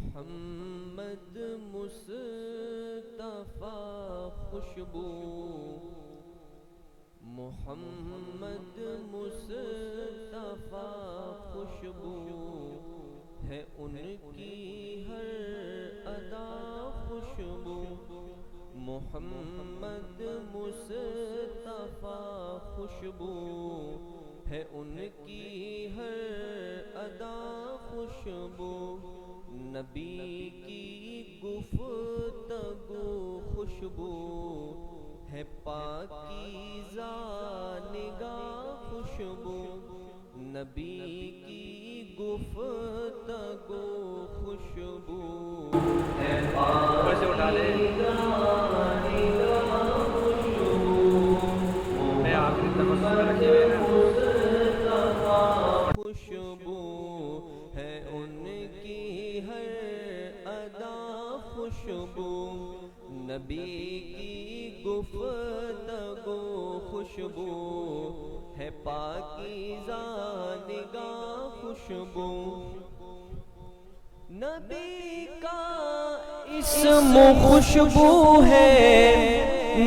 محمد مصطفیٰ خوشبو، محمد مصطفیٰ خوشبو ہے ان کی ہر ادا خوشبو، محمد مصطفیٰ خوشبو ہے ان کی ہر ادا خوشبو، نبی کی گفتگو خوشبو ہے پاکیزہ نگاہ خوشبو، نبی کی گفتگو خوشبو ہے پاکیزہ نگاہ خوشبو، خوشبو ہے ان کی ہر ادا خوشبو، نبی کی گفتگو خوشبو ہے پاکیزہ نگاہ خوشبو، نبی کا اسم خوشبو ہے،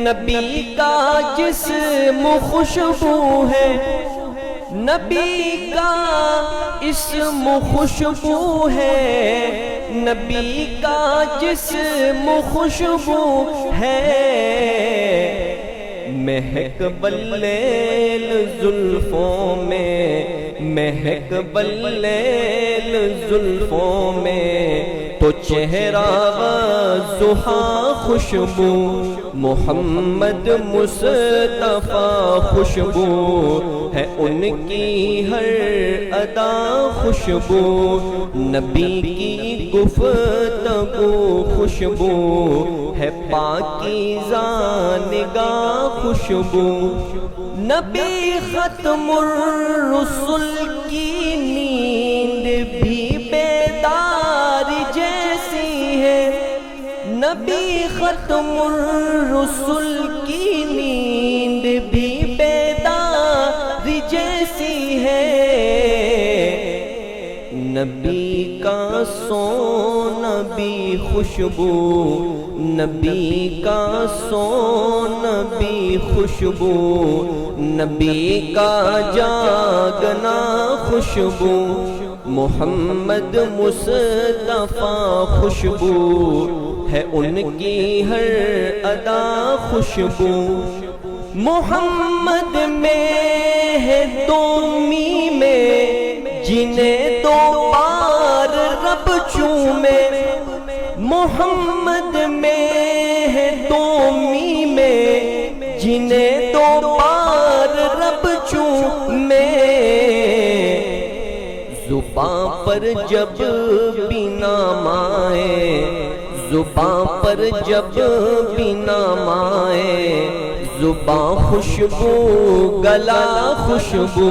نبی کا جسم خوشبو ہے، نبی کا اسم خوشبو ہے، نبی کا جسم خوشبو ہے، مہک باللیل زلفوں میں، مہک باللیل زلفوں میں تو چہرہ والضحیٰ خوشبو، محمد مصطفیٰ خوشبو ہے ان کی ہر ادا خوشبو، نبی کی گفتگو خوشبو ہے پاکیزہ نگاہ خوشبو، نبی ختم الرسل کی نیند بھی بیدار جیسی ہے، نبی ختم الرسل کی نیند بھی بیدار جیسی ہے، نبی کا سونا بھی خوشبو، نبی کا سونا بھی خوشبو، نبی کا جاگنا خوشبو، محمد مصطفیٰ خوشبو ہے ان کی ہر ادا خوشبو، محمد میں ہے دو میں جنہیں دو بار رب چومے، محمد میں ہے دو میں جنہیں دو بار رب چومے، زباں پر جب بھی نام آئے، زباں پر جب بھی نام آئے، زباں خوشبو گلا خوشبو،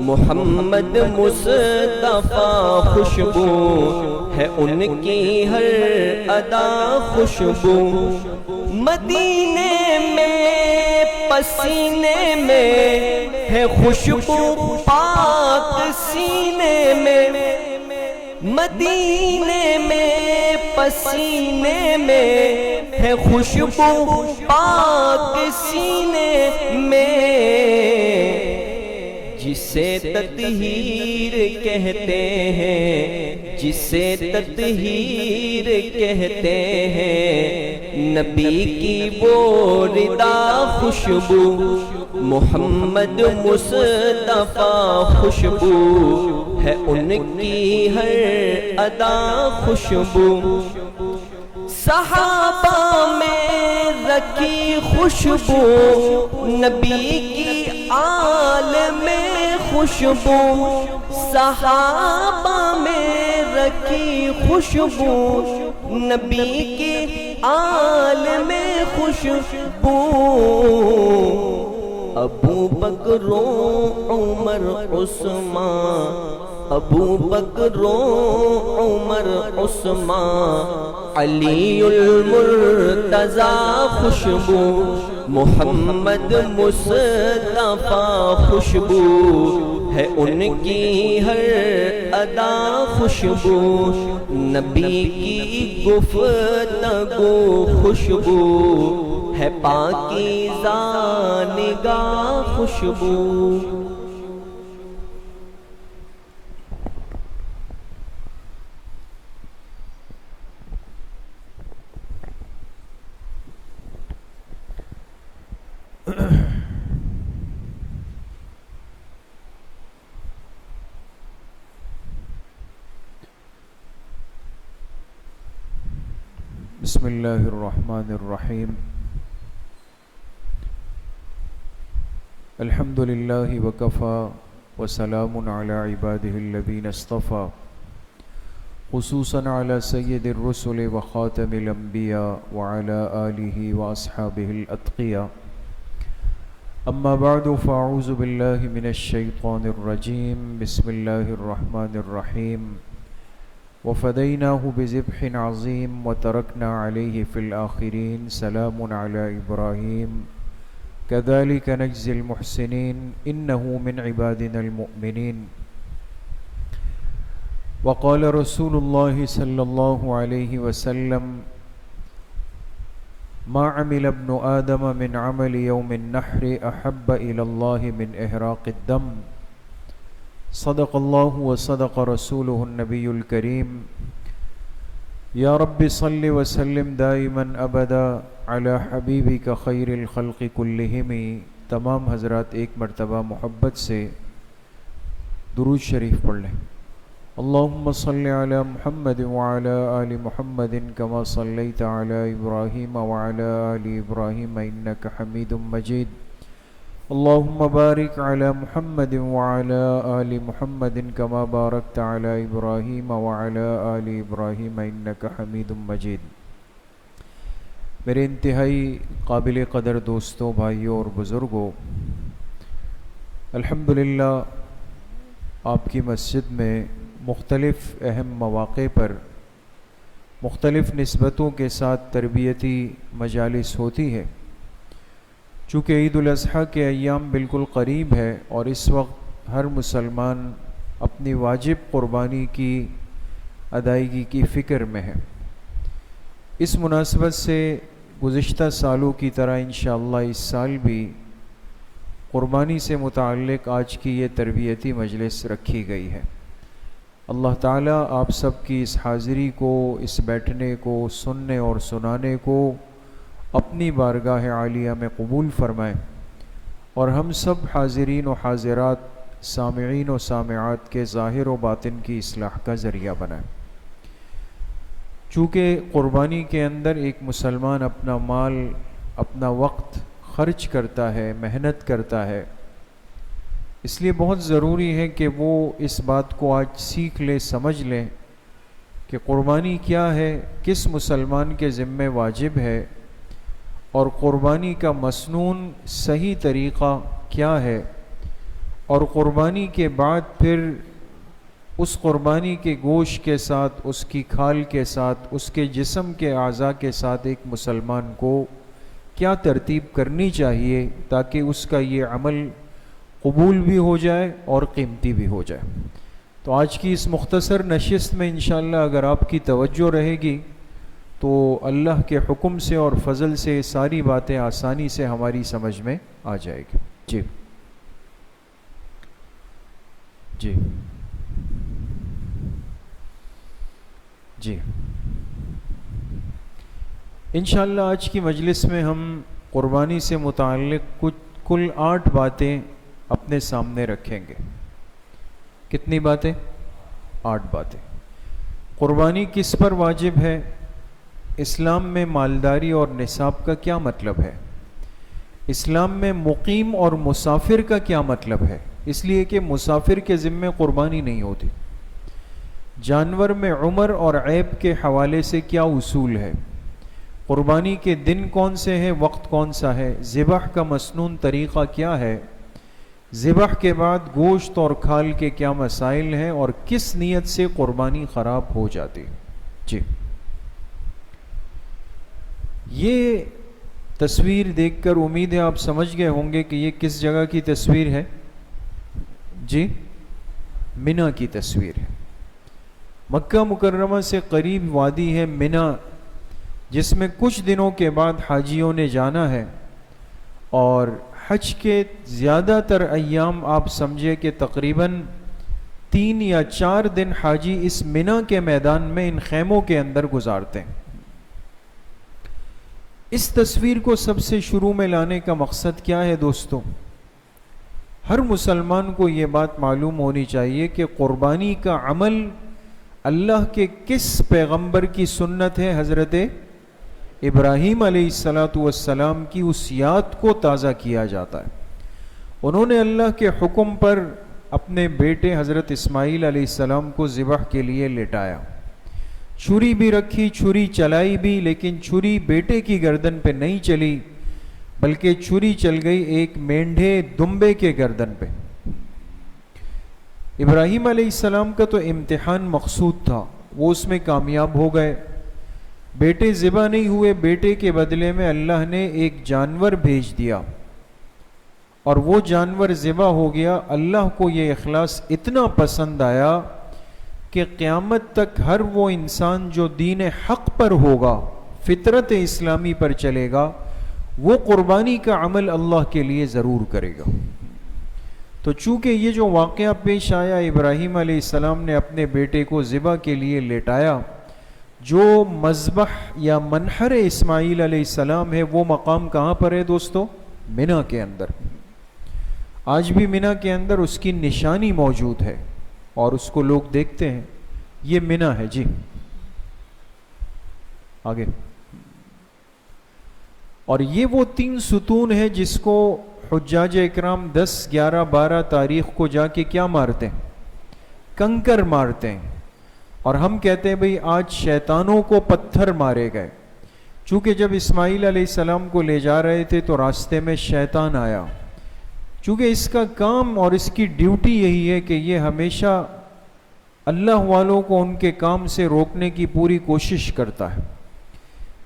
محمد مصطفیٰ خوشبو ہے ان کی ہر ادا خوشبو، مدینے میں پسینے میں ہے خوشبو پاک سینے میں، مدینے میں پسینے میں ہے خوشبو پاک سینے میں، جسے تطہیر کہتے ہیں، جسے تطہیر کہتے ہیں، نبی کی وہ ردا خوشبو، محمد مصطفیٰ خوشبو ہے ان کی ہر ادا خوشبو، صحابہ میں رکھی خوشبو، نبی کی آل میں خوشبو، صحابہ میں رکھی خوشبو، نبی کی آل میں خوشبو، ابو بکر و عمر عثمان، ابو بکر و عمر عثمان، علی المرتضیٰ خوشبو، محمد مصطفیٰ خوشبو ہے ان کی ہر ادا خوشبو، نبی کی گفتگو خوشبو ہے، پاکیزہ نگاہ خوشبو۔ بسم اللہ الرحمن الرحیم، الحمد للہ وکفی وسلام علی عبادہ الذین اصطفی، خصوصاً علی سید الرسل وخاتم الانبیاء وعلی آلہ واصحابہ الاتقیاء، اما بعد فاعوذ باللہ من الشیطان الرجیم، بسم اللہ الرحمن الرحیم، وفدیناہ بذبح عظیم وترکنا علیہ فی الآخرین، سلام علی ابراہیم کذالک نجزی المحسنین انہ من عبادنا المؤمنین۔ وقال رسول اللہ صلی اللہ علیہ وسلم ما عمل ابن آدم من عمل یوم النحر احب الی اللہ من احراق الدم، صدق اللہ وصدق رسولہ النبی الکریم۔ یا رب صل وسلم دائما ابدا علی حبیبک خیر الخلق کلہم۔ تمام حضرات ایک مرتبہ محبت سے درود شریف پڑھ لیں۔ اللہم صل علی محمد وعلی آل محمد کما صلیت علی ابراہیم وعلی آل ابراہیم انک حمید مجید۔ اللہم بارک علی محمد وعلی آل محمد کما بارکت علی ابراہیم وعلی آل ابراہیم انک حمید مجید۔ میرے انتہائی قابل قدر دوستوں، بھائیوں اور بزرگوں، الحمدللہ آپ کی مسجد میں مختلف اہم مواقع پر مختلف نسبتوں کے ساتھ تربیتی مجالس ہوتی ہے۔ چونکہ عید الاضحیٰ کے ایام بالکل قریب ہے اور اس وقت ہر مسلمان اپنی واجب قربانی کی ادائیگی کی فکر میں ہے۔ اس مناسبت سے گزشتہ سالوں کی طرح انشاءاللہ اس سال بھی قربانی سے متعلق آج کی یہ تربیتی مجلس رکھی گئی ہے۔ اللہ تعالیٰ آپ سب کی اس حاضری کو، اس بیٹھنے کو، سننے اور سنانے کو اپنی بارگاہ عالیہ میں قبول فرمائے، اور ہم سب حاضرین و حاضرات، سامعین و سامعات کے ظاہر و باطن کی اصلاح کا ذریعہ بنائے۔ چونکہ قربانی کے اندر ایک مسلمان اپنا مال، اپنا وقت خرچ کرتا ہے، محنت کرتا ہے، اس لیے بہت ضروری ہے کہ وہ اس بات کو آج سیکھ لے، سمجھ لیں کہ قربانی کیا ہے، کس مسلمان کے ذمہ واجب ہے، اور قربانی کا مسنون صحیح طریقہ کیا ہے، اور قربانی کے بعد پھر اس قربانی کے گوشت کے ساتھ، اس کی کھال کے ساتھ، اس کے جسم کے اعضاء کے ساتھ ایک مسلمان کو کیا ترتیب کرنی چاہیے تاکہ اس کا یہ عمل قبول بھی ہو جائے اور قیمتی بھی ہو جائے۔ تو آج کی اس مختصر نشست میں انشاءاللہ اگر آپ کی توجہ رہے گی تو اللہ کے حکم سے اور فضل سے ساری باتیں آسانی سے ہماری سمجھ میں آ جائے گی۔ جی جی جی انشاءاللہ آج کی مجلس میں ہم قربانی سے متعلق کل 8 باتیں اپنے سامنے رکھیں گے۔ کتنی باتیں؟ 8 باتیں۔ قربانی کس پر واجب ہے؟ اسلام میں مالداری اور نصاب کا کیا مطلب ہے؟ اسلام میں مقیم اور مسافر کا کیا مطلب ہے؟ اس لیے کہ مسافر کے ذمہ قربانی نہیں ہوتی۔ جانور میں عمر اور عیب کے حوالے سے کیا اصول ہے؟ قربانی کے دن کون سے ہیں، وقت کون سا ہے؟ ذبح کا مسنون طریقہ کیا ہے؟ ذبح کے بعد گوشت اور کھال کے کیا مسائل ہیں اور کس نیت سے قربانی خراب ہو جاتی؟ جی، یہ تصویر دیکھ کر امید ہے آپ سمجھ گئے ہوں گے کہ یہ کس جگہ کی تصویر ہے۔ جی، منا کی تصویر ہے۔ مکہ مکرمہ سے قریب وادی ہے منا، جس میں کچھ دنوں کے بعد حاجیوں نے جانا ہے، اور حج کے زیادہ تر ایام آپ سمجھے کہ تقریباً 3 یا 4 دن حاجی اس منا کے میدان میں ان خیموں کے اندر گزارتے ہیں۔ اس تصویر کو سب سے شروع میں لانے کا مقصد کیا ہے دوستو؟ ہر مسلمان کو یہ بات معلوم ہونی چاہیے کہ قربانی کا عمل اللہ کے کس پیغمبر کی سنت ہے؟ حضرت ابراہیم علیہ السلام کی اس یاد کو تازہ کیا جاتا ہے۔ انہوں نے اللہ کے حکم پر اپنے بیٹے حضرت اسماعیل علیہ السلام کو ذبح کے لیے لٹایا، چھری بھی رکھی، چھری چلائی بھی، لیکن چھری بیٹے کی گردن پہ نہیں چلی، بلکہ چھری چل گئی ایک مینڈھے دمبے کے گردن پہ۔ ابراہیم علیہ السلام کا تو امتحان مقصود تھا، وہ اس میں کامیاب ہو گئے، بیٹے ذبح نہیں ہوئے، بیٹے کے بدلے میں اللہ نے ایک جانور بھیج دیا اور وہ جانور ذبح ہو گیا۔ اللہ کو یہ اخلاص اتنا پسند آیا کہ قیامت تک ہر وہ انسان جو دین حق پر ہوگا، فطرت اسلامی پر چلے گا، وہ قربانی کا عمل اللہ کے لیے ضرور کرے گا۔ تو چونکہ یہ جو واقعہ پیش آیا، ابراہیم علیہ السلام نے اپنے بیٹے کو ذبح کے لیے لٹایا، جو مذبح یا منحر اسماعیل علیہ السلام ہے، وہ مقام کہاں پر ہے دوستو؟ منا کے اندر۔ آج بھی منا کے اندر اس کی نشانی موجود ہے اور اس کو لوگ دیکھتے ہیں۔ یہ منا ہے جی۔ آگے، اور یہ وہ 3 ستون ہے جس کو حجاج اکرام 10، 11، 12 تاریخ کو جا کے کیا مارتے ہیں؟ کنکر مارتے ہیں۔ اور ہم کہتے ہیں بھئی آج شیطانوں کو پتھر مارے گئے، چونکہ جب اسماعیل علیہ السلام کو لے جا رہے تھے تو راستے میں شیطان آیا، چونکہ اس کا کام اور اس کی ڈیوٹی یہی ہے کہ یہ ہمیشہ اللہ والوں کو ان کے کام سے روکنے کی پوری کوشش کرتا ہے۔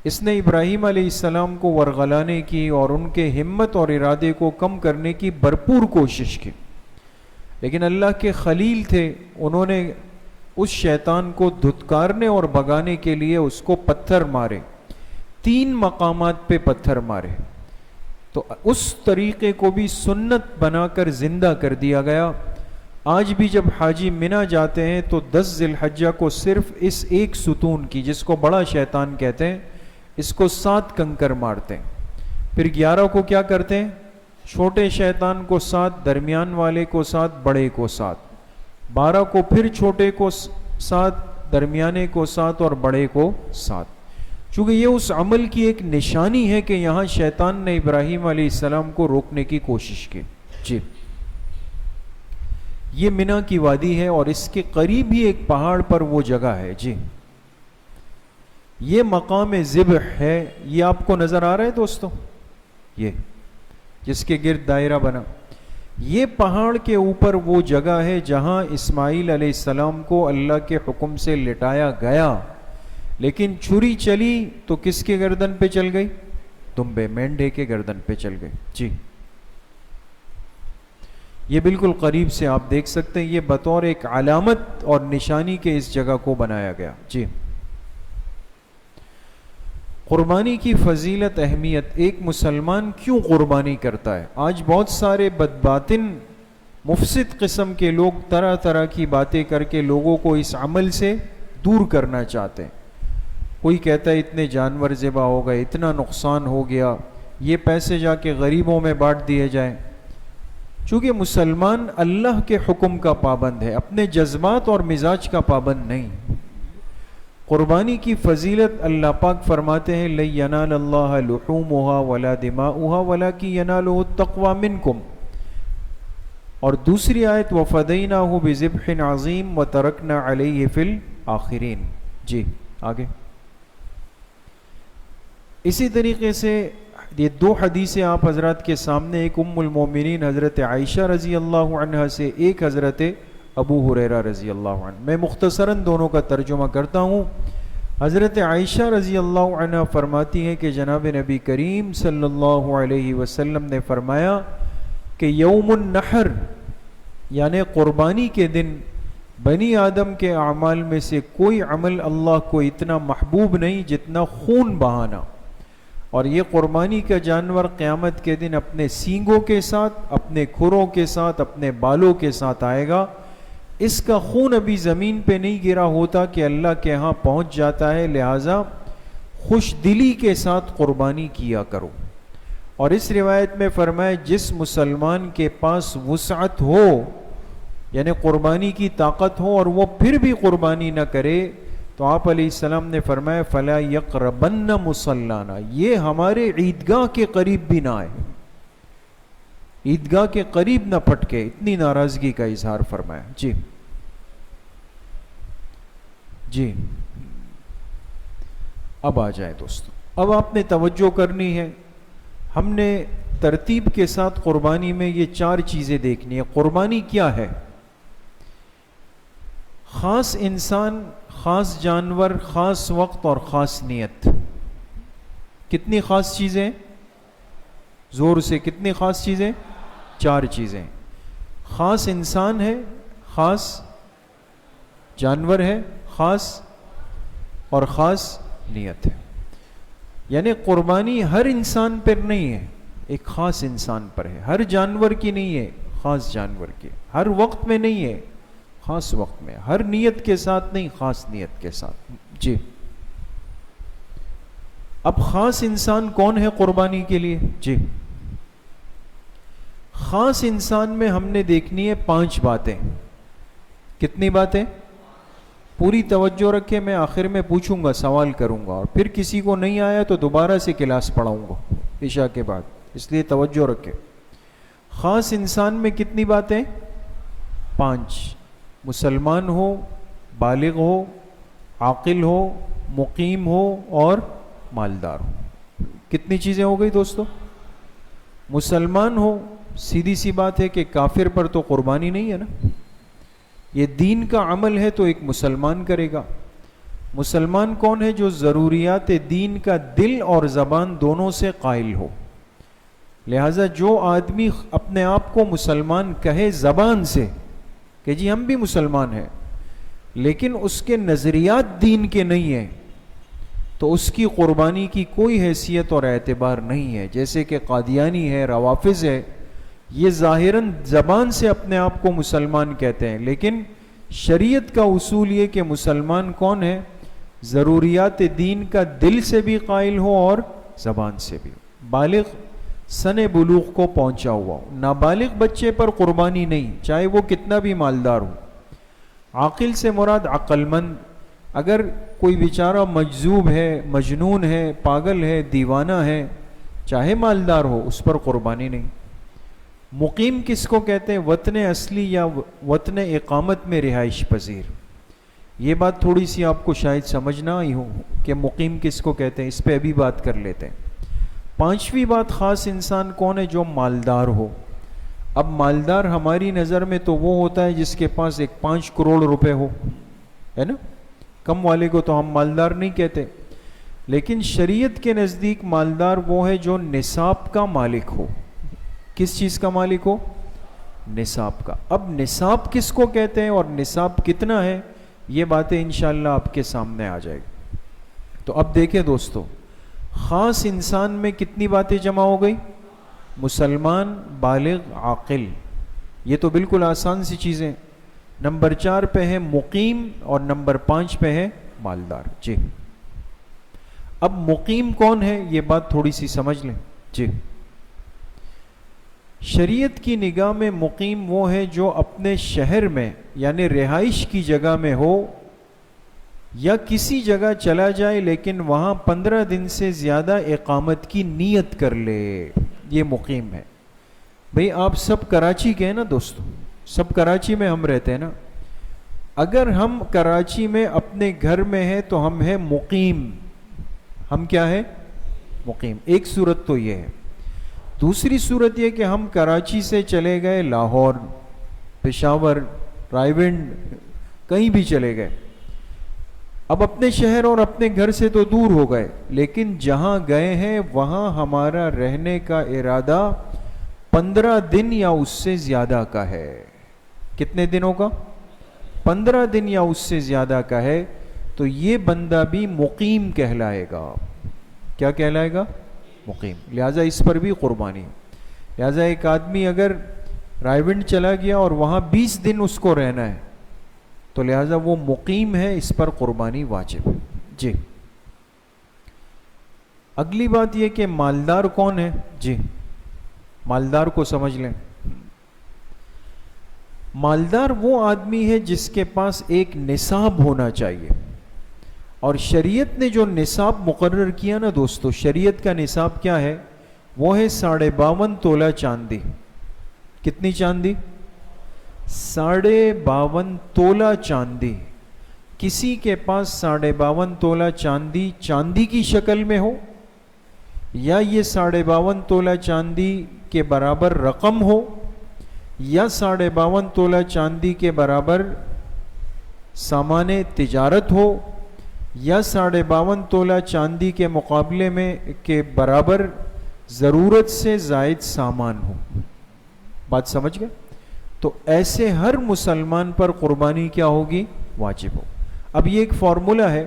اس نے ابراہیم علیہ السلام کو ورغلانے کی اور ان کے ہمت اور ارادے کو کم کرنے کی بھرپور کوشش کی، لیکن اللہ کے خلیل تھے، انہوں نے اس شیطان کو دھتکارنے اور بھگانے کے لیے اس کو پتھر مارے، 3 مقامات پہ پتھر مارے۔ تو اس طریقے کو بھی سنت بنا کر زندہ کر دیا گیا۔ آج بھی جب حاجی منا جاتے ہیں تو 10 ذی الحجہ کو صرف اس ایک ستون کی، جس کو بڑا شیطان کہتے ہیں، اس کو 7 کنکر مارتے ہیں۔ پھر 11 کو کیا کرتے ہیں؟ چھوٹے شیطان کو 7، درمیان والے کو 7، بڑے کو 7۔ 12 کو پھر چھوٹے کو 7، درمیانے کو 7 اور بڑے کو 7۔ چونکہ یہ اس عمل کی ایک نشانی ہے کہ یہاں شیطان نے ابراہیم علیہ السلام کو روکنے کی کوشش کی جی۔ یہ منا کی وادی ہے اور اس کے قریب ہی ایک پہاڑ پر وہ جگہ ہے جی۔ یہ مقام ذبح ہے، یہ آپ کو نظر آ رہا ہے دوستو، یہ جس کے گرد دائرہ بنا، یہ پہاڑ کے اوپر وہ جگہ ہے جہاں اسماعیل علیہ السلام کو اللہ کے حکم سے لٹایا گیا، لیکن چھری چلی تو کس کے گردن پہ چل گئی؟ دمبے، مینڈھے کے گردن پہ چل گئی جی۔ یہ بالکل قریب سے آپ دیکھ سکتے ہیں، یہ بطور ایک علامت اور نشانی کے اس جگہ کو بنایا گیا جی۔ قربانی کی فضیلت، اہمیت، ایک مسلمان کیوں قربانی کرتا ہے؟ آج بہت سارے بدباطن مفسد قسم کے لوگ طرح طرح کی باتیں کر کے لوگوں کو اس عمل سے دور کرنا چاہتے ہیں۔ کوئی کہتا ہے اتنے جانور ذبح ہو گئے، اتنا نقصان ہو گیا، یہ پیسے جا کے غریبوں میں بانٹ دیے جائیں۔ چونکہ مسلمان اللہ کے حکم کا پابند ہے، اپنے جذبات اور مزاج کا پابند نہیں۔ قربانی کی فضیلت اللہ پاک فرماتے ہیں لَن يَنَالَ اللَّهَ لُحُومُهَا وَلَا دِمَاؤُهَا وَلَكِنْ يَنَالُهُ التَّقْوَى مِنْكُمْ، اور دوسری آیت وَفَدَيْنَاهُ بِذِبْحٍ عَظِيمٍ وَتَرَكْنَا عَلَيْهِ فِي الْآخِرِينَ جی۔ آگے اسی طریقے سے یہ 2 حدیثیں آپ حضرات کے سامنے، ایک ام المومنین حضرت عائشہ رضی اللہ عنہ سے، ایک حضرت ابو ہریرہ رضی اللہ عنہ۔ میں مختصراً دونوں کا ترجمہ کرتا ہوں۔ حضرت عائشہ رضی اللہ عنہ فرماتی ہیں کہ جناب نبی کریم صلی اللہ علیہ وسلم نے فرمایا کہ یوم النحر یعنی قربانی کے دن بنی آدم کے اعمال میں سے کوئی عمل اللہ کو اتنا محبوب نہیں جتنا خون بہانا. اور یہ قربانی کا جانور قیامت کے دن اپنے سینگوں کے ساتھ، اپنے کھروں کے ساتھ، اپنے بالوں کے ساتھ آئے گا. اس کا خون ابھی زمین پہ نہیں گرا ہوتا کہ اللہ کے ہاں پہنچ جاتا ہے، لہٰذا خوش دلی کے ساتھ قربانی کیا کرو. اور اس روایت میں فرمایا جس مسلمان کے پاس وسعت ہو، یعنی قربانی کی طاقت ہو، اور وہ پھر بھی قربانی نہ کرے، تو آپ علیہ السلام نے فرمایا فلا یقربن مصلانا، یہ ہمارے عیدگاہ کے قریب بھی نہ آئے، عیدگاہ کے قریب نہ پھٹکے. اتنی ناراضگی کا اظہار فرمایا. جی اب آ جائیں دوستو، اب آپ نے توجہ کرنی ہے. ہم نے ترتیب کے ساتھ قربانی میں یہ 4 چیزیں دیکھنی ہے. قربانی کیا ہے؟ خاص انسان، خاص جانور، خاص وقت اور خاص نیت. کتنی خاص چیزیں؟ زور سے کتنی خاص چیزیں؟ 4 چیزیں. خاص انسان ہے، خاص جانور ہے، خاص اور خاص نیت ہے. یعنی قربانی ہر انسان پر نہیں ہے، ایک خاص انسان پر ہے. ہر جانور کی نہیں ہے، خاص جانور کی. ہر وقت میں نہیں ہے، خاص وقت میں. ہر نیت کے ساتھ نہیں، خاص نیت کے ساتھ. جی اب خاص انسان کون ہے قربانی کے لیے؟ جی خاص انسان میں ہم نے دیکھنی ہے 5 باتیں. کتنی باتیں؟ پوری توجہ رکھے، میں آخر میں پوچھوں گا، سوال کروں گا، اور پھر کسی کو نہیں آیا تو دوبارہ سے کلاس پڑھاؤں گا عشاء کے بعد، اس لیے توجہ رکھے. خاص انسان میں کتنی باتیں؟ 5. مسلمان ہو، بالغ ہو، عاقل ہو، مقیم ہو اور مالدار ہو. کتنی چیزیں ہو گئی دوستو؟ مسلمان ہو، سیدھی سی بات ہے کہ کافر پر تو قربانی نہیں ہے نا، یہ دین کا عمل ہے تو ایک مسلمان کرے گا. مسلمان کون ہے؟ جو ضروریات دین کا دل اور زبان دونوں سے قائل ہو. لہٰذا جو آدمی اپنے آپ کو مسلمان کہے زبان سے کہ جی ہم بھی مسلمان ہیں، لیکن اس کے نظریات دین کے نہیں ہیں، تو اس کی قربانی کی کوئی حیثیت اور اعتبار نہیں ہے. جیسے کہ قادیانی ہے، روافظ ہے، یہ ظاہراً زبان سے اپنے آپ کو مسلمان کہتے ہیں، لیکن شریعت کا اصول یہ کہ مسلمان کون ہے؟ ضروریات دین کا دل سے بھی قائل ہو اور زبان سے بھی. بالغ سن بلوغ کو پہنچا ہوا ہو. نابالغ بچے پر قربانی نہیں، چاہے وہ کتنا بھی مالدار ہو. عاقل سے مراد عقل مند. اگر کوئی بیچارہ مجذوب ہے، مجنون ہے، پاگل ہے، دیوانہ ہے، چاہے مالدار ہو، اس پر قربانی نہیں. مقیم کس کو کہتے ہیں؟ وطن اصلی یا وطن اقامت میں رہائش پذیر. یہ بات تھوڑی سی آپ کو شاید سمجھ نہ آئی ہو کہ مقیم کس کو کہتے ہیں، اس پہ ابھی بات کر لیتے ہیں. 5ویں بات، خاص انسان کون ہے؟ جو مالدار ہو. اب مالدار ہماری نظر میں تو وہ ہوتا ہے جس کے پاس 5 کروڑ روپے ہو، ہے نا. کم والے کو تو ہم مالدار نہیں کہتے، لیکن شریعت کے نزدیک مالدار وہ ہے جو نصاب کا مالک ہو. کس چیز کا مالک ہو؟ نصاب کا. اب نصاب کس کو کہتے ہیں اور نصاب کتنا ہے، یہ باتیں انشاءاللہ آپ کے سامنے آ جائے گی. تو اب دیکھیں دوستو، خاص انسان میں کتنی باتیں جمع ہو گئی؟ مسلمان، بالغ، عاقل. یہ تو بالکل آسان سی چیزیں. نمبر 4 پہ ہے مقیم اور نمبر 5 پہ ہے مالدار. جی اب مقیم کون ہے، یہ بات تھوڑی سی سمجھ لیں. جی شریعت کی نگاہ میں مقیم وہ ہے جو اپنے شہر میں یعنی رہائش کی جگہ میں ہو یا کسی جگہ چلا جائے لیکن وہاں 15 دن سے زیادہ اقامت کی نیت کر لے. یہ مقیم ہے. بھئی آپ سب کراچی کے ہیں نا دوستو، سب کراچی میں ہم رہتے ہیں نا. اگر ہم کراچی میں اپنے گھر میں ہیں تو ہم ہیں مقیم. ہم کیا ہے؟ مقیم. ایک صورت تو یہ ہے. دوسری صورت یہ کہ ہم کراچی سے چلے گئے لاہور، پشاور، رائیونڈ، کہیں بھی چلے گئے. اب اپنے شہر اور اپنے گھر سے تو دور ہو گئے، لیکن جہاں گئے ہیں وہاں ہمارا رہنے کا ارادہ 15 دن یا اس سے زیادہ کا ہے. کتنے دنوں کا؟ 15 دن یا اس سے زیادہ کا ہے تو یہ بندہ بھی مقیم کہلائے گا. کیا کہلائے گا؟ مقیم. لہٰذا اس پر بھی قربانی. لہٰذا ایک آدمی اگر رائیونڈ چلا گیا اور وہاں 20 دن اس کو رہنا ہے تو لہٰذا وہ مقیم ہے, اس پر قربانی واجب ہے. جی اگلی بات یہ کہ مالدار کون ہے؟ جی مالدار کو سمجھ لیں. مالدار وہ آدمی ہے جس کے پاس ایک نصاب ہونا چاہیے, اور شریعت نے جو نصاب مقرر کیا نا دوستو, شریعت کا نصاب کیا ہے؟ وہ ہے 52.5 تولہ چاندی. کتنی چاندی؟ 52.5 تولہ چاندی. کسی کے پاس 52.5 تولہ چاندی چاندی کی شکل میں ہو, یا یہ 52.5 تولہ چاندی کے برابر رقم ہو, یا 52.5 تولہ چاندی کے برابر سامان تجارت ہو, یا 52.5 تولہ چاندی کے مقابلے میں کے برابر ضرورت سے زائد سامان ہو. بات سمجھ گئے؟ تو ایسے ہر مسلمان پر قربانی کیا ہوگی؟ واجب ہو. اب یہ ایک فارمولہ ہے,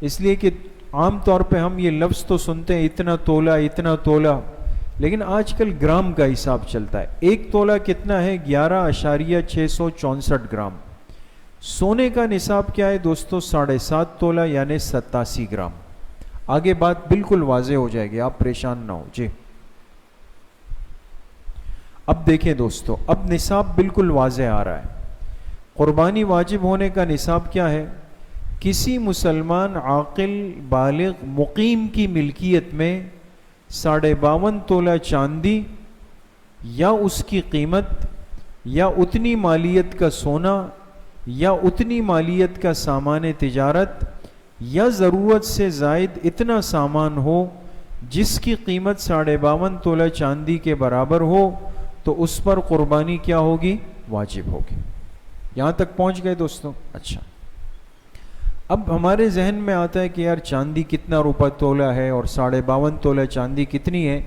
اس لیے کہ عام طور پہ ہم یہ لفظ تو سنتے ہیں اتنا تولہ اتنا تولہ, لیکن آج کل گرام کا حساب چلتا ہے. ایک تولہ کتنا ہے؟ 11.664 گرام. سونے کا نصاب کیا ہے دوستو؟ 7.5 تولہ یعنی 87 گرام. آگے بات بالکل واضح ہو جائے گی, آپ پریشان نہ ہو. جی اب دیکھیں دوستو, اب نصاب بالکل واضح آ رہا ہے. قربانی واجب ہونے کا نصاب کیا ہے؟ کسی مسلمان عاقل بالغ مقیم کی ملکیت میں 52.5 تولہ چاندی یا اس کی قیمت, یا اتنی مالیت کا سونا, یا اتنی مالیت کا سامان تجارت, یا ضرورت سے زائد اتنا سامان ہو جس کی قیمت 52.5 تولہ چاندی کے برابر ہو, تو اس پر قربانی کیا ہوگی؟ واجب ہوگی. یہاں تک پہنچ گئے دوستوں؟ اچھا, اب ہمارے ذہن میں آتا ہے کہ یار چاندی کتنا روپے تولہ ہے اور 52.5 تولہ چاندی کتنی ہے.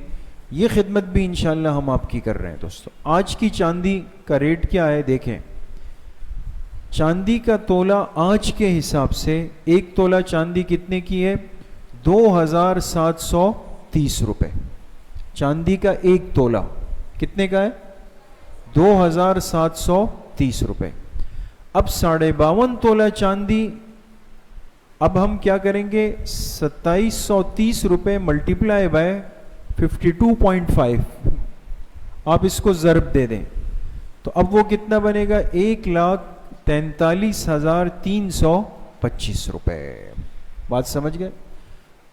یہ خدمت بھی انشاءاللہ ہم آپ کی کر رہے ہیں دوستوں. آج کی چاندی کا ریٹ کیا ہے دیکھیں. چاندی کا تولہ آج کے حساب سے, ایک تولہ چاندی کتنے کی ہے؟ 2,730 روپے. چاندی کا ایک تولہ کتنے کا ہے؟ 2,730 روپے. اب 52.5 تولہ چاندی, اب ہم کیا کریں گے؟ 2730 روپے ملٹیپلائی بائی 52.5, آپ اس کو ضرب دے دیں تو اب وہ کتنا بنے گا؟ 1,43,325 روپے. بات سمجھ گئے؟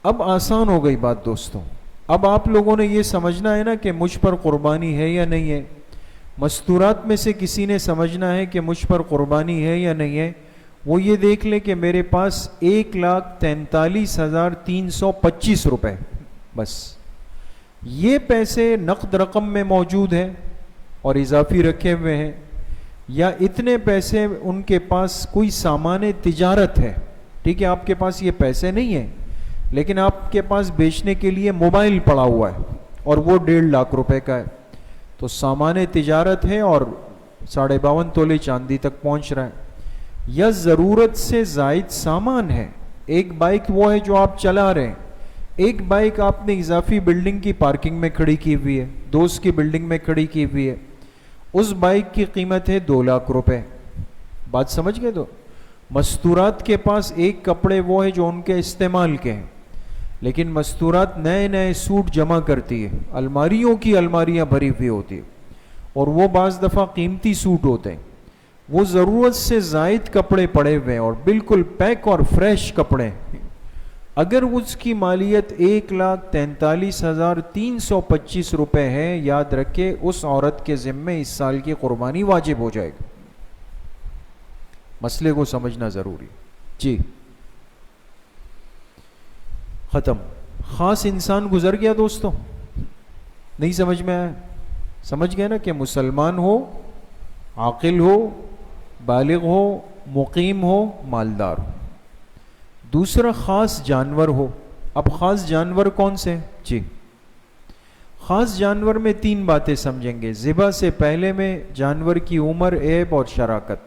اب آسان ہو گئی بات دوستوں. اب آپ لوگوں نے یہ سمجھنا ہے نا کہ مجھ پر قربانی ہے یا نہیں ہے. مستورات میں سے کسی نے سمجھنا ہے کہ مجھ پر قربانی ہے یا نہیں ہے. وہ یہ دیکھ لے کہ میرے پاس 1,43,325 روپے, بس یہ پیسے نقد رقم میں موجود ہیں اور اضافی رکھے ہوئے ہیں, یا اتنے پیسے ان کے پاس کوئی سامان تجارت ہے. ٹھیک ہے, آپ کے پاس یہ پیسے نہیں ہیں لیکن آپ کے پاس بیچنے کے لیے موبائل پڑا ہوا ہے اور وہ 1.5 لاکھ روپے کا ہے, تو سامان تجارت ہے اور 52.5 تولے چاندی تک پہنچ رہا ہے. یا ضرورت سے زائد سامان ہے. ایک بائک وہ ہے جو آپ چلا رہے ہیں, ایک بائک آپ نے اضافی بلڈنگ کی پارکنگ میں کھڑی کی ہوئی ہے, دوست کی بلڈنگ میں کھڑی کی ہوئی ہے, اس بائک کی قیمت ہے 2 لاکھ روپے. بات سمجھ گئے؟ تو مستورات کے پاس ایک کپڑے وہ ہے جو ان کے استعمال کے ہیں, لیکن مستورات نئے نئے سوٹ جمع کرتی ہے, الماریوں کی الماریاں بھری ہوئی ہوتی ہے, اور وہ بعض دفعہ قیمتی سوٹ ہوتے ہیں. وہ ضرورت سے زائد کپڑے پڑے ہوئے ہیں اور بالکل پیک اور فریش کپڑے, اگر اس کی مالیت 1,43,325 روپے ہے, یاد رکھے اس عورت کے ذمے اس سال کی قربانی واجب ہو جائے گی. مسئلے کو سمجھنا ضروری. جی ختم. خاص انسان گزر گیا دوستوں, نہیں سمجھ میں آیا؟ سمجھ گئے نا کہ مسلمان ہو, عاقل ہو, بالغ ہو, مقیم ہو, مالدار ہو. دوسرا خاص جانور ہو. اب خاص جانور کون سے؟ جی خاص جانور میں 3 باتیں سمجھیں گے. ذبح سے پہلے میں جانور کی عمر, عیب اور شراکت.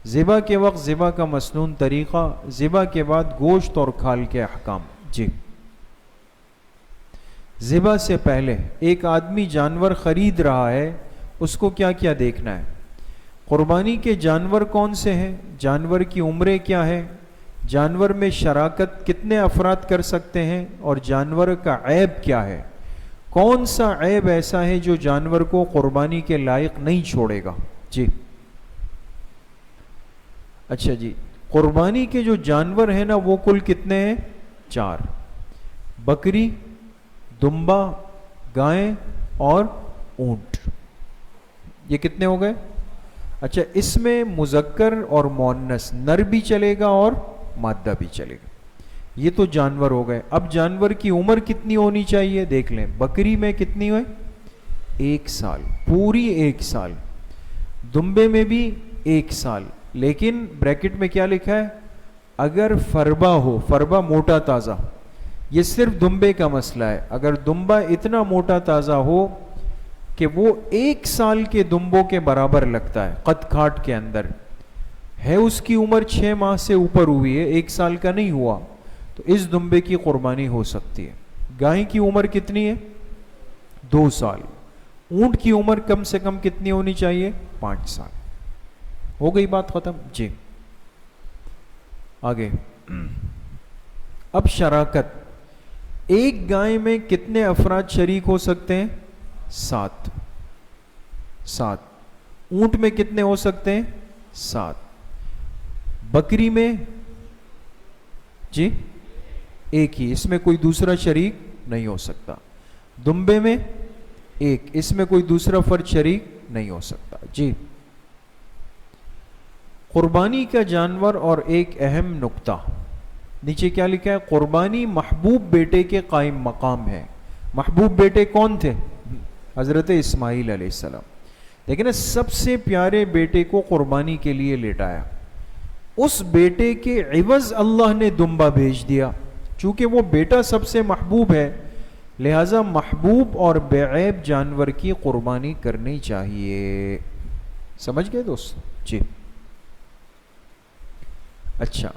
ذبح کے وقت ذبح کا مسنون طریقہ، ذبح کے بعد گوشت اور کھال کے احکام۔ جی، ذبح سے پہلے ایک آدمی جانور خرید رہا ہے، اس کو کیا کیا دیکھنا ہے؟ قربانی کے جانور کون سے ہیں، جانور کی عمریں کیا ہے، جانور میں شراکت کتنے افراد کر سکتے ہیں، اور جانور کا عیب کیا ہے، کون سا عیب ایسا ہے جو جانور کو قربانی کے لائق نہیں چھوڑے گا۔ جی اچھا جی، قربانی کے جو جانور ہیں نا وہ کل کتنے ہیں؟ 4، بکری، دمبا، گائے اور اونٹ۔ یہ کتنے ہو گئے؟ اچھا، اس میں مذکر اور مؤنث، نر بھی چلے گا اور مادہ بھی چلے گا۔ یہ تو جانور ہو گئے۔ اب جانور کی عمر کتنی ہونی چاہیے دیکھ لیں۔ بکری میں کتنی ہوئے؟ 1 سال، پوری 1 سال۔ دمبے میں بھی 1 سال، لیکن بریکٹ میں کیا لکھا ہے؟ اگر فربا ہو، فربا موٹا تازہ، یہ صرف دمبے کا مسئلہ ہے۔ اگر دمبا اتنا موٹا تازہ ہو کہ وہ 1 سال کے دمبوں کے برابر لگتا ہے، قد کھاٹ کے اندر ہے، اس کی عمر 6 ماہ سے اوپر ہوئی ہے، 1 سال کا نہیں ہوا، تو اس دمبے کی قربانی ہو سکتی ہے۔ گائے کی عمر کتنی ہے؟ 2 سال۔ اونٹ کی عمر کم سے کم کتنی ہونی چاہیے؟ 5 سال۔ ہو گئی بات ختم؟ جی آگے۔ اب شراکت، ایک گائے میں کتنے افراد شریک ہو سکتے ہیں؟ 7۔ اونٹ میں کتنے ہو سکتے ہیں؟ 7۔ بکری میں جی 1 ہی، اس میں کوئی دوسرا شریک نہیں ہو سکتا۔ دمبے میں 1، اس میں کوئی دوسرا فرد شریک نہیں ہو سکتا۔ جی، قربانی کا جانور اور ایک اہم نقطہ، نیچے کیا لکھا ہے؟ قربانی محبوب بیٹے کے قائم مقام ہے۔ محبوب بیٹے کون تھے؟ حضرت اسماعیل علیہ السلام۔ لیکن سب سے پیارے بیٹے کو قربانی کے لیے لٹایا، اس بیٹے کے عوض اللہ نے دمبا بھیج دیا۔ چونکہ وہ بیٹا سب سے محبوب ہے، لہذا محبوب اور بے عیب جانور کی قربانی کرنی چاہیے۔ سمجھ گئے دوست؟ جی اچھا،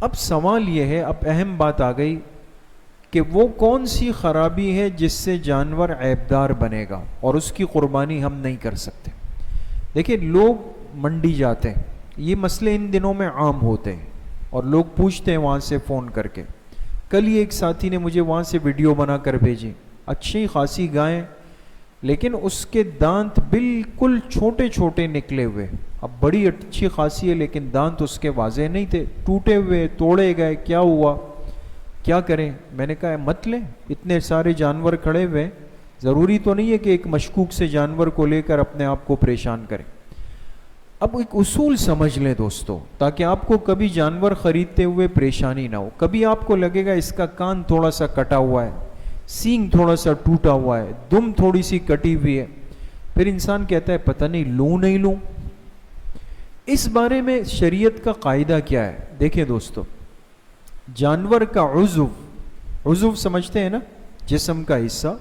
اب سوال یہ ہے، اب اہم بات آ گئی کہ وہ کون سی خرابی ہے جس سے جانور عیبدار بنے گا اور اس کی قربانی ہم نہیں کر سکتے۔ دیکھیں، لوگ منڈی جاتے ہیں، یہ مسئلے ان دنوں میں عام ہوتے ہیں، اور لوگ پوچھتے ہیں وہاں سے فون کر کے۔ کل ہی ایک ساتھی نے مجھے وہاں سے ویڈیو بنا کر بھیجی، اچھی خاصی گائیں، لیکن اس کے دانت بالکل چھوٹے چھوٹے نکلے ہوئے۔ اب بڑی اچھی خاصی ہے لیکن دانت اس کے واضح نہیں تھے، ٹوٹے ہوئے، توڑے گئے، کیا ہوا، کیا کریں؟ میں نے کہا مت لیں، اتنے سارے جانور کھڑے ہوئے، ضروری تو نہیں ہے کہ ایک مشکوک سے جانور کو لے کر اپنے آپ کو پریشان کریں۔ اب ایک اصول سمجھ لیں دوستو، تاکہ آپ کو کبھی جانور خریدتے ہوئے پریشانی نہ ہو۔ کبھی آپ کو لگے گا اس کا کان تھوڑا سا کٹا ہوا ہے، سینگ تھوڑا سا ٹوٹا ہوا ہے، دم تھوڑی سی کٹی ہوئی ہے، پھر انسان کہتا ہے پتہ نہیں لوں نہیں لوں۔ اس بارے میں شریعت کا قاعدہ کیا ہے؟ دیکھیں دوستو، جانور کا عضو سمجھتے ہیں نا، جسم کا حصہ،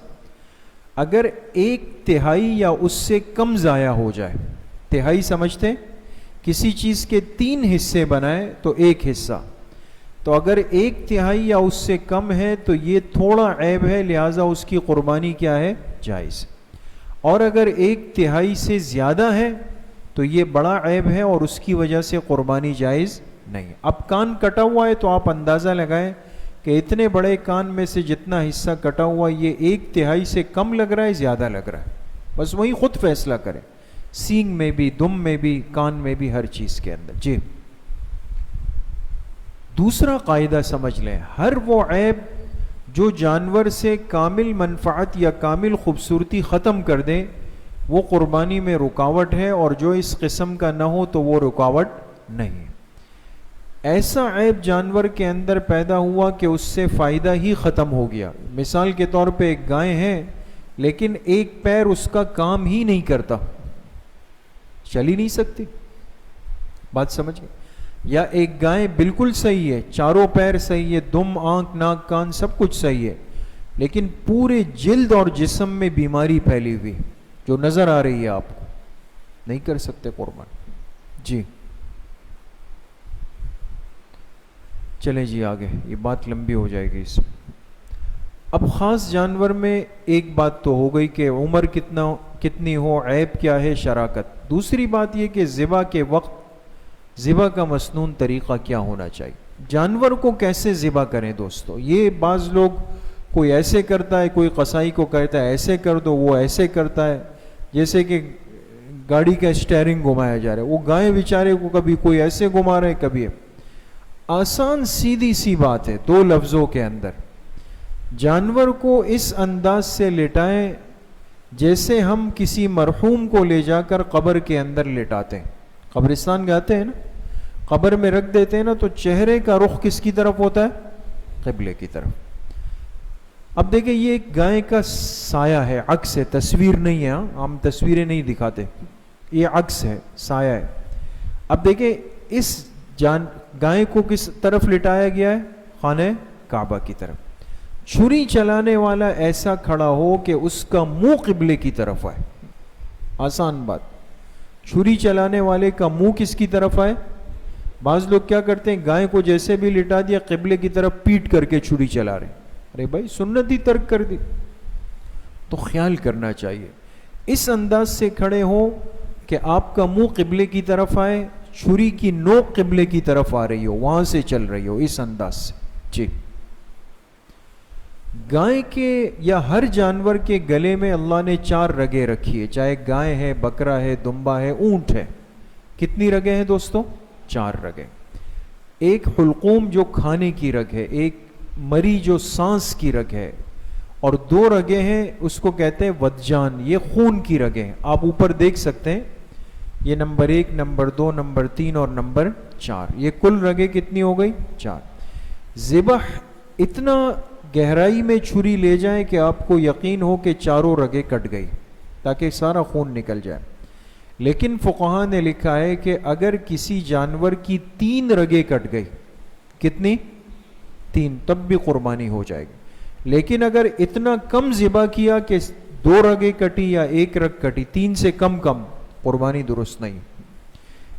اگر 1/3 یا اس سے کم ضائع ہو جائے، تہائی سمجھتے ہیں، کسی چیز کے 3 حصے بنائے تو 1 حصہ، تو اگر 1/3 یا اس سے کم ہے تو یہ تھوڑا عیب ہے، لہٰذا اس کی قربانی کیا ہے؟ جائز۔ اور اگر 1/3 سے زیادہ ہے تو یہ بڑا عیب ہے اور اس کی وجہ سے قربانی جائز نہیں۔ اب کان کٹا ہوا ہے تو آپ اندازہ لگائیں کہ اتنے بڑے کان میں سے جتنا حصہ کٹا ہوا یہ 1/3 سے کم لگ رہا ہے، زیادہ لگ رہا ہے، بس وہی خود فیصلہ کریں، سینگ میں بھی، دم میں بھی، کان میں بھی، ہر چیز کے اندر۔ جی، دوسرا قاعدہ سمجھ لیں، ہر وہ عیب جو جانور سے کامل منفعت یا کامل خوبصورتی ختم کر دیں وہ قربانی میں رکاوٹ ہے، اور جو اس قسم کا نہ ہو تو وہ رکاوٹ نہیں۔ ایسا عیب جانور کے اندر پیدا ہوا کہ اس سے فائدہ ہی ختم ہو گیا، مثال کے طور پہ ایک گائے ہے لیکن ایک پیر اس کا کام ہی نہیں کرتا، چل ہی نہیں سکتی، بات سمجھ گئے؟ یا ایک گائے بالکل صحیح ہے، چاروں پیر صحیح ہے، دم، آنکھ، ناک، کان سب کچھ صحیح ہے، لیکن پورے جلد اور جسم میں بیماری پھیلی ہوئی جو نظر آ رہی ہے آپ کو، نہیں کر سکتے قربان۔ جی چلیں جی آگے، یہ بات لمبی ہو جائے گی اس میں۔ اب خاص جانور میں ایک بات تو ہو گئی کہ عمر کتنی ہو، عیب کیا ہے، شراکت۔ دوسری بات یہ کہ ذبح کے وقت ذبح کا مسنون طریقہ کیا ہونا چاہیے، جانور کو کیسے ذبح کریں دوستو۔ یہ بعض لوگ کوئی ایسے کرتا ہے، کوئی قصائی کو کہتا ہے ایسے کر دو، وہ ایسے کرتا ہے، جیسے کہ گاڑی کا اسٹیئرنگ گھمایا جا رہا ہے، وہ گائے بیچارے کو کبھی کوئی ایسے گھما رہے کبھی۔ آسان سیدھی سی بات ہے، دو لفظوں کے اندر جانور کو اس انداز سے لٹائیں جیسے ہم کسی مرحوم کو لے جا کر قبر کے اندر لٹاتے ہیں۔ قبرستان جاتے ہیں نا، قبر میں رکھ دیتے ہیں نا، تو چہرے کا رخ کس کی طرف ہوتا ہے؟ قبلے کی طرف۔ اب دیکھیں یہ ایک گائے کا سایہ ہے، عکس ہے، تصویر نہیں ہے، ہم تصویریں نہیں دکھاتے، یہ عکس ہے، سایہ ہے۔ اب دیکھیں اس گائے کو کس طرف لٹایا گیا ہے؟ خانہ کعبہ کی طرف۔ چھری چلانے والا ایسا کھڑا ہو کہ اس کا منہ قبلے کی طرف آئے، آسان بات۔ چھری چلانے والے کا منہ کس کی طرف آئے؟ بعض لوگ کیا کرتے ہیں، گائے کو جیسے بھی لٹا دیا قبلے کی طرف پیٹ کر کے چھری چلا رہے ہیں۔ ارے بھائی سنت ہی ترک کر دی، تو خیال کرنا چاہیے اس انداز سے کھڑے ہو کہ آپ کا منہ قبلے کی طرف آئے، چھری کی نوک قبلے کی طرف آ رہی ہو، وہاں سے چل رہی ہو، اس انداز سے۔ جی گائے کے یا ہر جانور کے گلے میں اللہ نے 4 رگیں رکھی ہے، چاہے گائے ہے، بکرا ہے، دمبا ہے، اونٹ ہے۔ کتنی رگیں ہیں دوستو؟ 4 رگیں۔ ایک حلقوم جو کھانے کی رگ ہے، ایک مری جو سانس کی رگ ہے، اور 2 رگیں ہیں اس کو کہتے ہیں ودجان، یہ خون کی رگیں ہیں۔ آپ اوپر دیکھ سکتے ہیں، یہ نمبر 1، نمبر 2، نمبر 3 اور نمبر 4، یہ کل رگیں کتنی ہو گئی؟ 4۔ ذبح اتنا گہرائی میں چھری لے جائیں کہ آپ کو یقین ہو کہ 4 رگیں کٹ گئی، تاکہ سارا خون نکل جائے۔ لیکن فقہاء نے لکھا ہے کہ اگر کسی جانور کی 3 رگیں کٹ گئی، کتنی؟ 3، تب بھی قربانی ہو جائے گی۔ لیکن اگر اتنا کم ذبح کیا کہ 2 رگیں کٹی یا 1 رگ کٹی، 3 سے کم قربانی درست نہیں۔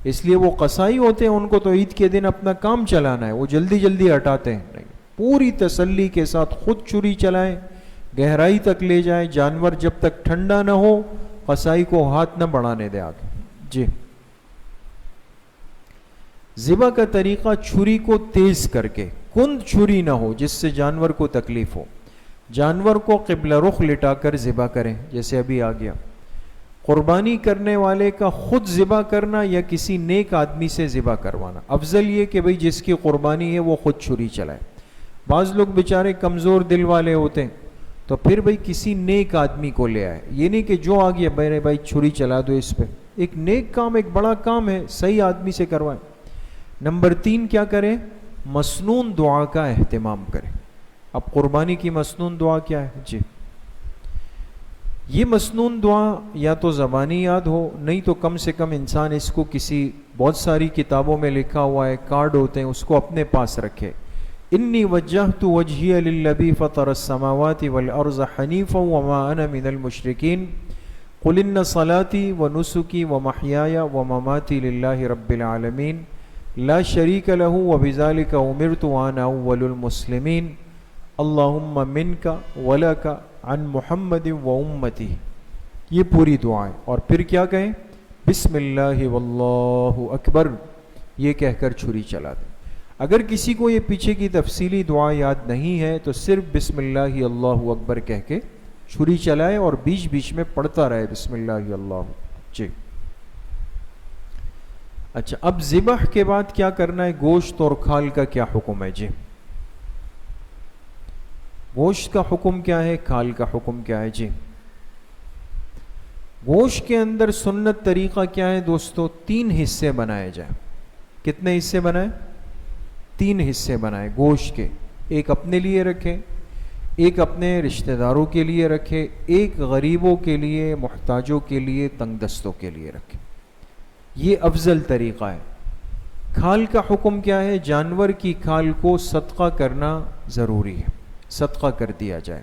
اس لیے وہ قصائی ہوتے ہیں، ان کو تو عید کے دن اپنا کام چلانا ہے، وہ جلدی جلدی ہٹاتے ہیں، نہیں، پوری تسلی کے ساتھ خود چھری چلائیں، گہرائی تک لے جائیں، جانور جب تک ٹھنڈا نہ ہو قصائی کو ہاتھ نہ بڑھانے دے آگے۔ جی ذبح کا طریقہ چھری کو تیز کر کے، کند چھری نہ ہو جس سے جانور کو تکلیف ہو، جانور کو قبلہ رخ لٹا کر ذبح کریں، جیسے ابھی آ گیا۔ قربانی کرنے والے کا خود ذبح کرنا یا کسی نیک آدمی سے ذبح کروانا، افضل یہ کہ بھئی جس کی قربانی ہے وہ خود چھری چلائے۔ بعض لوگ بیچارے کمزور دل والے ہوتے ہیں، تو پھر بھئی کسی نیک آدمی کو لے آئے، یہ نہیں کہ جو آ گیا میرے بھائی چھری چلا دو اس پہ، ایک نیک کام، ایک بڑا کام ہے، صحیح آدمی سے کروائیں۔ نمبر 3 کیا کریں؟ مسنون دعا کا اہتمام کریں۔ اب قربانی کی مسنون دعا کیا ہے؟ جی یہ مسنون دعا یا تو زبانی یاد ہو، نہیں تو کم سے کم انسان اس کو کسی بہت ساری کتابوں میں لکھا ہوا ہے، کارڈ ہوتے ہیں، اس کو اپنے پاس رکھے۔ انی وجہت وجہی للذی فطر السماوات والارض حنیفا وما انا من المشرکین قل ان صلاتی ونسکی ومحیای ومماتی للہ رب العالمین لا شریک لہ وبذلک امرت وانا اول المسلمین اللہم منک ولک عن محمد و امتی۔ یہ پوری دعا ہے، اور پھر کیا کہیں؟ بسم اللہ واللہ اکبر، یہ کہہ کر چھری چلا دیں۔ اگر کسی کو یہ پیچھے کی تفصیلی دعا یاد نہیں ہے تو صرف بسم اللہ اللہ اکبر کہہ کے چھری چلائے اور بیچ بیچ میں پڑھتا رہے بسم اللہ اللہ۔ جی اچھا، اب ذبح کے بعد کیا کرنا ہے؟ گوشت اور کھال کا کیا حکم ہے؟ جی گوشت کا حکم کیا ہے، کھال کا حکم کیا ہے؟ جی گوشت کے اندر سنت طریقہ کیا ہے دوستو؟ 3 حصے بنائے جائیں۔ کتنے حصے بنائیں؟ 3 حصے بنائیں گوشت کے، ایک اپنے لیے رکھیں، ایک اپنے رشتہ داروں کے لیے رکھیں، ایک غریبوں کے لیے، محتاجوں کے لیے، تنگ دستوں کے لیے رکھیں۔ یہ افضل طریقہ ہے۔ کھال کا حکم کیا ہے؟ جانور کی کھال کو صدقہ کرنا ضروری ہے، صدقہ کر دیا جائے۔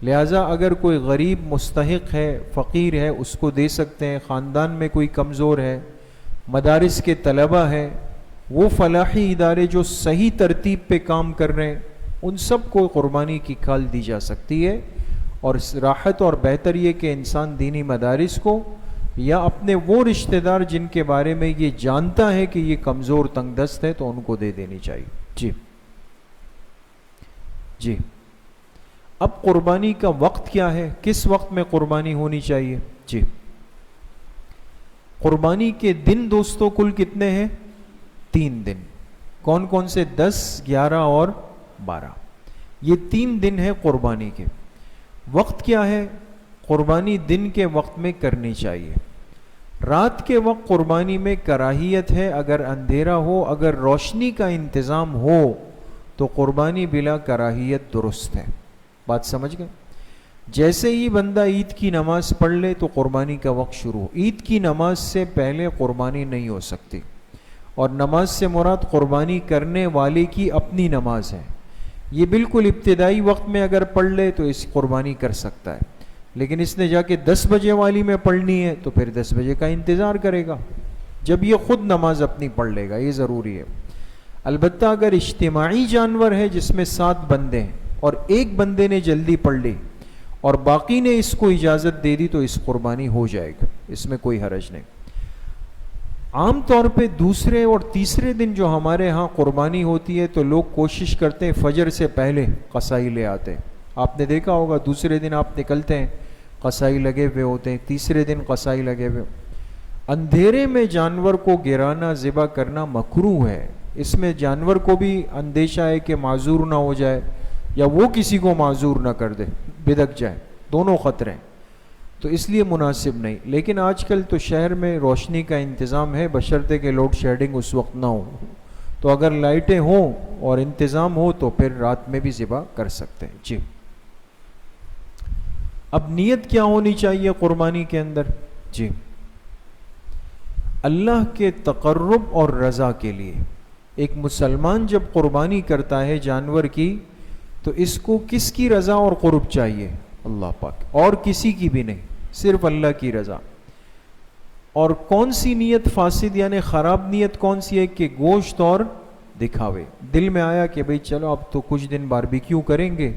لہٰذا اگر کوئی غریب مستحق ہے، فقیر ہے، اس کو دے سکتے ہیں۔ خاندان میں کوئی کمزور ہے، مدارس کے طلبہ ہے، وہ فلاحی ادارے جو صحیح ترتیب پہ کام کر رہے ہیں ان سب کو قربانی کی کھال دی جا سکتی ہے، اور راحت اور بہتر یہ کہ انسان دینی مدارس کو یا اپنے وہ رشتہ دار جن کے بارے میں یہ جانتا ہے کہ یہ کمزور تنگ دست ہے تو ان کو دے دینی چاہیے۔ جی اب قربانی کا وقت کیا ہے، کس وقت میں قربانی ہونی چاہیے؟ جی قربانی کے دن دوستو کل کتنے ہیں؟ 3 دن۔ کون کون سے؟ 10، 11 اور 12۔ یہ 3 دن ہیں قربانی کے۔ وقت کیا ہے؟ قربانی دن کے وقت میں کرنی چاہیے۔ رات کے وقت قربانی میں کراہیت ہے، اگر اندھیرا ہو، اگر روشنی کا انتظام ہو تو قربانی بلا کراہیت درست ہے۔ بات سمجھ گئے؟ جیسے ہی بندہ عید کی نماز پڑھ لے تو قربانی کا وقت شروع ہو۔ عید کی نماز سے پہلے قربانی نہیں ہو سکتی، اور نماز سے مراد قربانی کرنے والے کی اپنی نماز ہے۔ یہ بالکل ابتدائی وقت میں اگر پڑھ لے تو اس قربانی کر سکتا ہے، لیکن اس نے جا کے 10 بجے والی میں پڑھنی ہے تو پھر 10 بجے کا انتظار کرے گا جب یہ خود نماز اپنی پڑھ لے گا۔ یہ ضروری ہے۔ البتہ اگر اجتماعی جانور ہے جس میں 7 بندے ہیں اور ایک بندے نے جلدی پڑھ لی اور باقی نے اس کو اجازت دے دی تو اس قربانی ہو جائے گا، اس میں کوئی حرج نہیں۔ عام طور پہ دوسرے اور تیسرے دن جو ہمارے ہاں قربانی ہوتی ہے تو لوگ کوشش کرتے ہیں فجر سے پہلے قصائی لے آتے ہیں۔ آپ نے دیکھا ہوگا دوسرے دن آپ نکلتے ہیں قصائی لگے ہوئے ہوتے ہیں، تیسرے دن قصائی لگے ہوئے۔ اندھیرے میں جانور کو گرانا، ذبح کرنا مکروہ ہے۔ اس میں جانور کو بھی اندیشہ ہے کہ معذور نہ ہو جائے یا وہ کسی کو معذور نہ کر دے، بدک جائے، دونوں خطرے ہیں، تو اس لیے مناسب نہیں۔ لیکن آج کل تو شہر میں روشنی کا انتظام ہے، بشرطے کہ لوڈ شیڈنگ اس وقت نہ ہو، تو اگر لائٹیں ہوں اور انتظام ہو تو پھر رات میں بھی ذبح کر سکتے ہیں۔ جی اب نیت کیا ہونی چاہیے قربانی کے اندر؟ جی اللہ کے تقرب اور رضا کے لیے۔ ایک مسلمان جب قربانی کرتا ہے جانور کی تو اس کو کس کی رضا اور قرب چاہیے؟ اللہ پاک، اور کسی کی بھی نہیں، صرف اللہ کی رضا۔ اور کون سی نیت فاسد یعنی خراب نیت کون سی ہے؟ کہ گوشت اور دکھاوے۔ دل میں آیا کہ بھئی چلو اب تو کچھ دن باربیکیو کریں گے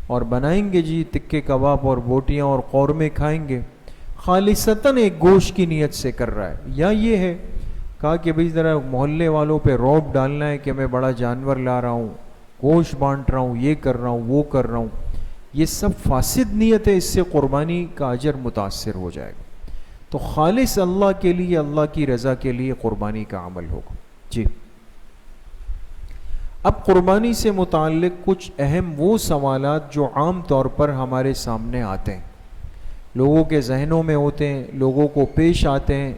اور بنائیں گے جی تکے کباب اور بوٹیاں اور قورمے کھائیں گے، خالصتاً ایک گوشت کی نیت سے کر رہا ہے۔ یا یہ ہے کہا کہ بھئی ذرا محلے والوں پہ رعب ڈالنا ہے کہ میں بڑا جانور لا رہا ہوں، گوشت بانٹ رہا ہوں، یہ کر رہا ہوں، وہ کر رہا ہوں، یہ سب فاسد نیت ہے، اس سے قربانی کا اجر متاثر ہو جائے گا۔ تو خالص اللہ کے لیے، اللہ کی رضا کے لیے قربانی کا عمل ہوگا۔ جی اب قربانی سے متعلق کچھ اہم وہ سوالات جو عام طور پر ہمارے سامنے آتے ہیں، لوگوں کے ذہنوں میں ہوتے ہیں، لوگوں کو پیش آتے ہیں،